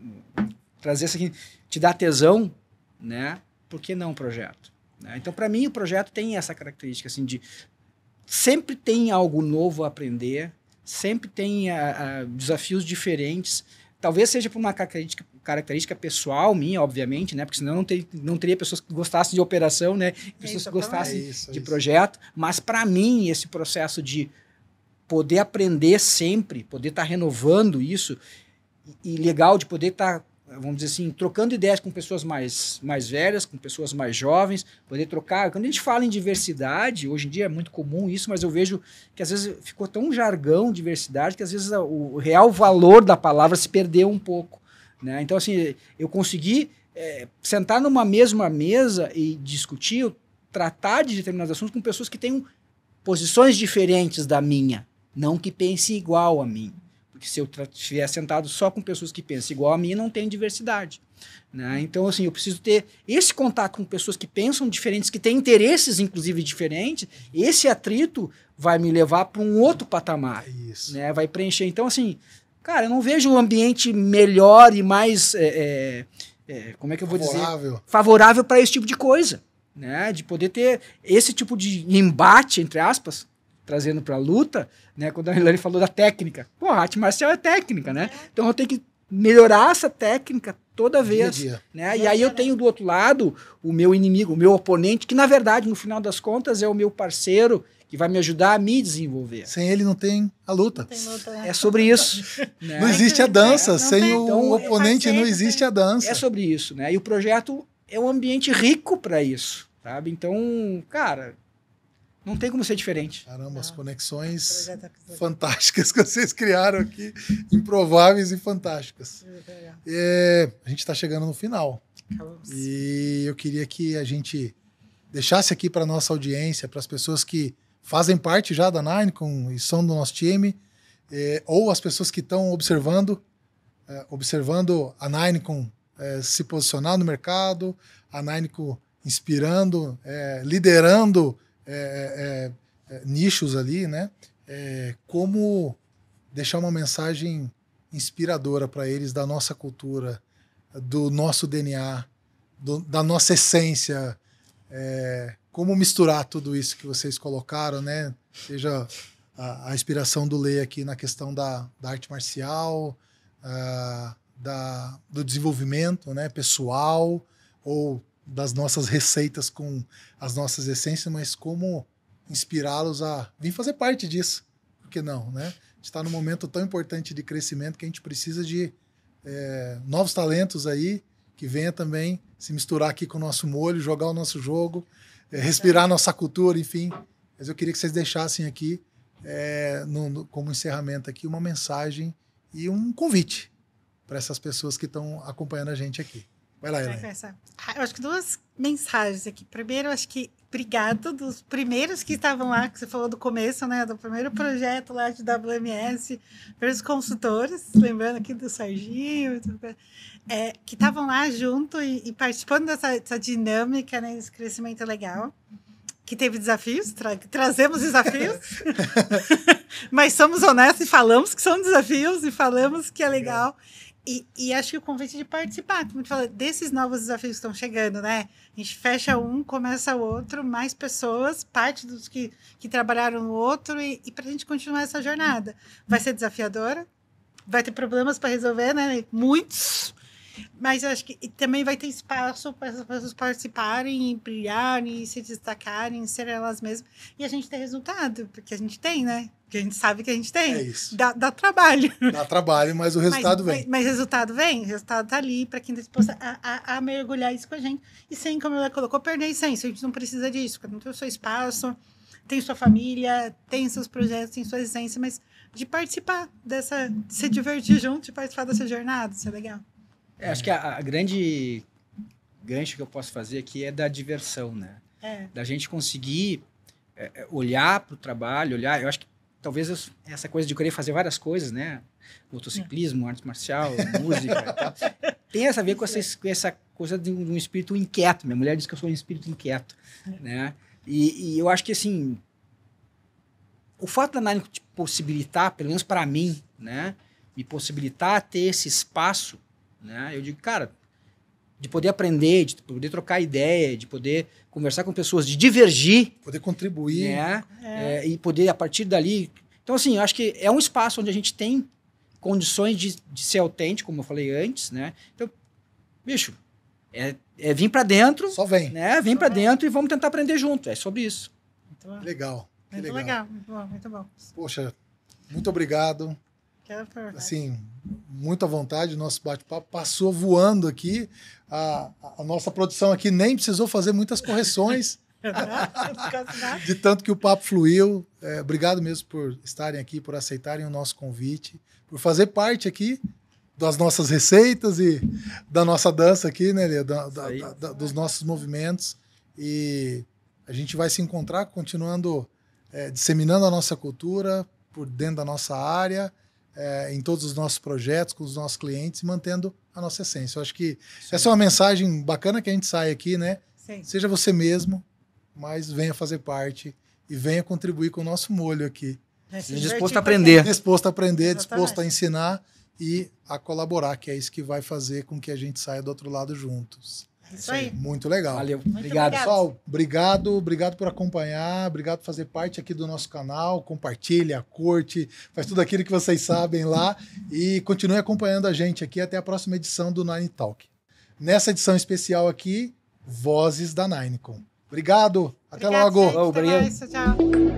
trazer isso aqui, te dá tesão, né? Por que não um projeto? Né? Então, para mim, o projeto tem essa característica assim de sempre tem algo novo a aprender, sempre tem desafios diferentes. Talvez seja por uma característica pessoal minha, obviamente, né? Porque senão não teria pessoas que gostassem de operação, né? Pessoas que gostassem de projeto. Mas, para mim, esse processo de poder aprender sempre, poder estar renovando isso, e legal de poder estar, vamos dizer assim, trocando ideias com pessoas mais velhas, com pessoas mais jovens, poder trocar. Quando a gente fala em diversidade, hoje em dia é muito comum isso, mas eu vejo que às vezes ficou tão jargão diversidade que às vezes o real valor da palavra se perdeu um pouco. Né? Então, assim, eu consegui sentar numa mesma mesa e discutir, tratar de determinados assuntos com pessoas que têm posições diferentes da minha, não que pensem igual a mim. Porque se eu estiver sentado só com pessoas que pensam igual a mim, não tem diversidade. Né? Então, assim, eu preciso ter esse contato com pessoas que pensam diferentes, que têm interesses, inclusive, diferentes. Esse atrito vai me levar para um outro patamar. É isso. Né? Vai preencher. Então, assim, cara, eu não vejo um ambiente melhor e mais, como é que eu vou dizer? Favorável para esse tipo de coisa. Né? De poder ter esse tipo de embate, entre aspas, trazendo para a luta, né? Quando a Hilary falou da técnica. Pô, a arte marcial é técnica, né? Então eu tenho que melhorar essa técnica toda vez. Dia a dia. Né? E aí eu tenho do outro lado o meu inimigo, o meu oponente, que na verdade, no final das contas, é o meu parceiro que vai me ajudar a me desenvolver. Sem ele não tem a luta. Tem luta, né? É sobre isso. Né? Não existe a dança. Não Sem tem. o Então, oponente não existe a dança. É sobre isso, né? E o projeto é um ambiente rico para isso, sabe? Então, cara, não tem como ser diferente. Caramba, as conexões Projeto fantásticas que vocês criaram aqui, improváveis e fantásticas. A gente está chegando no final. Acabamos. E eu queria que a gente deixasse aqui para nossa audiência, para as pessoas que fazem parte já da Ninecom e são do nosso time, ou as pessoas que estão observando a Ninecom se posicionar no mercado, a Ninecom inspirando, liderando nichos ali, né? Como deixar uma mensagem inspiradora para eles da nossa cultura, do nosso DNA, da nossa essência, como misturar tudo isso que vocês colocaram, né? Seja a inspiração do Lê aqui na questão da arte marcial, do desenvolvimento, né, pessoal, ou das nossas receitas com as nossas essências, mas como inspirá-los a vir fazer parte disso. Por que não, né? A gente está num momento tão importante de crescimento que a gente precisa de novos talentos aí que venha também se misturar aqui com o nosso molho, jogar o nosso jogo, respirar a nossa cultura, enfim. Mas eu queria que vocês deixassem aqui, como encerramento aqui, uma mensagem e um convite para essas pessoas que estão acompanhando a gente aqui. Vai lá, Elaine. Eu acho que 2 mensagens aqui. Primeiro, acho que obrigado dos primeiros que estavam lá, que você falou do começo, né? Do primeiro projeto lá de WMS, pelos consultores, lembrando aqui do Serginho, que estavam lá junto e participando dessa dinâmica, né? Desse crescimento legal. Que teve desafios, trazemos desafios, mas somos honestos e falamos que são desafios e falamos que é legal. E acho que o convite de participar, como tu fala, desses novos desafios que estão chegando, né? A gente fecha um, começa o outro, mais pessoas, parte dos que trabalharam no outro, e para a gente continuar essa jornada. Vai ser desafiadora, vai ter problemas para resolver, né? Muitos. Mas eu acho que também vai ter espaço para as pessoas participarem, brilharem, se destacarem, serem elas mesmas. E a gente ter resultado, porque a gente tem, né? Porque a gente sabe que a gente tem. É isso. Dá trabalho. Dá trabalho, mas o resultado vem. Mas resultado vem. O resultado está ali para quem está disposto a mergulhar isso com a gente. E sem, como ela colocou, perder a essência. A gente não precisa disso. Cada um tem o seu espaço, tem sua família, tem seus projetos, tem sua essência, mas de participar de se divertir junto, de participar dessa jornada. Isso é legal. Acho que a grande gancho que eu posso fazer aqui é da diversão, né? Da gente conseguir olhar para o trabalho, eu acho que talvez essa coisa de querer fazer várias coisas, né? Motociclismo, arte marcial, música e tal, tem a ver com essa coisa de um espírito inquieto. Minha mulher diz que eu sou um espírito inquieto, né? E eu acho que, assim, o fato da Nine te possibilitar, pelo menos para mim, né? Me possibilitar ter esse espaço, né? Eu digo, cara, de poder aprender, de poder trocar ideia, de poder conversar com pessoas, de divergir. Poder contribuir. Né? E poder, a partir dali... Então, assim, eu acho que é um espaço onde a gente tem condições de ser autêntico, como eu falei antes, né? Então, bicho, vir para dentro. Só vem. Né? Vem para dentro e vamos tentar aprender junto. É sobre isso. Muito bom. Legal. Muito legal. Muito bom, muito bom. Poxa, muito obrigado. Assim, muito à vontade, o nosso bate-papo passou voando aqui. A nossa produção aqui nem precisou fazer muitas correções. De tanto que o papo fluiu. Obrigado mesmo por estarem aqui, por aceitarem o nosso convite, por fazer parte aqui das nossas receitas e da nossa dança aqui, né, Lê? Dos nossos movimentos. E a gente vai se encontrar continuando disseminando a nossa cultura por dentro da nossa área, em todos os nossos projetos, com os nossos clientes, mantendo a nossa essência. Eu acho que essa é uma mensagem bacana que a gente sai aqui, né? Sim. Seja você mesmo, mas venha fazer parte e venha contribuir com o nosso molho aqui. Disposto a aprender. Disposto a aprender, Exatamente. Disposto a ensinar e a colaborar, que é isso que vai fazer com que a gente saia do outro lado juntos. Isso aí. Muito legal. Valeu. Muito Obrigado. Pessoal, obrigado por acompanhar, obrigado por fazer parte aqui do nosso canal, compartilha, curte, faz tudo aquilo que vocês sabem lá e continue acompanhando a gente aqui até a próxima edição do Nine Talk. Nessa edição especial aqui, Vozes da Ninecom. Obrigado, até logo. Gente, até mais, tchau.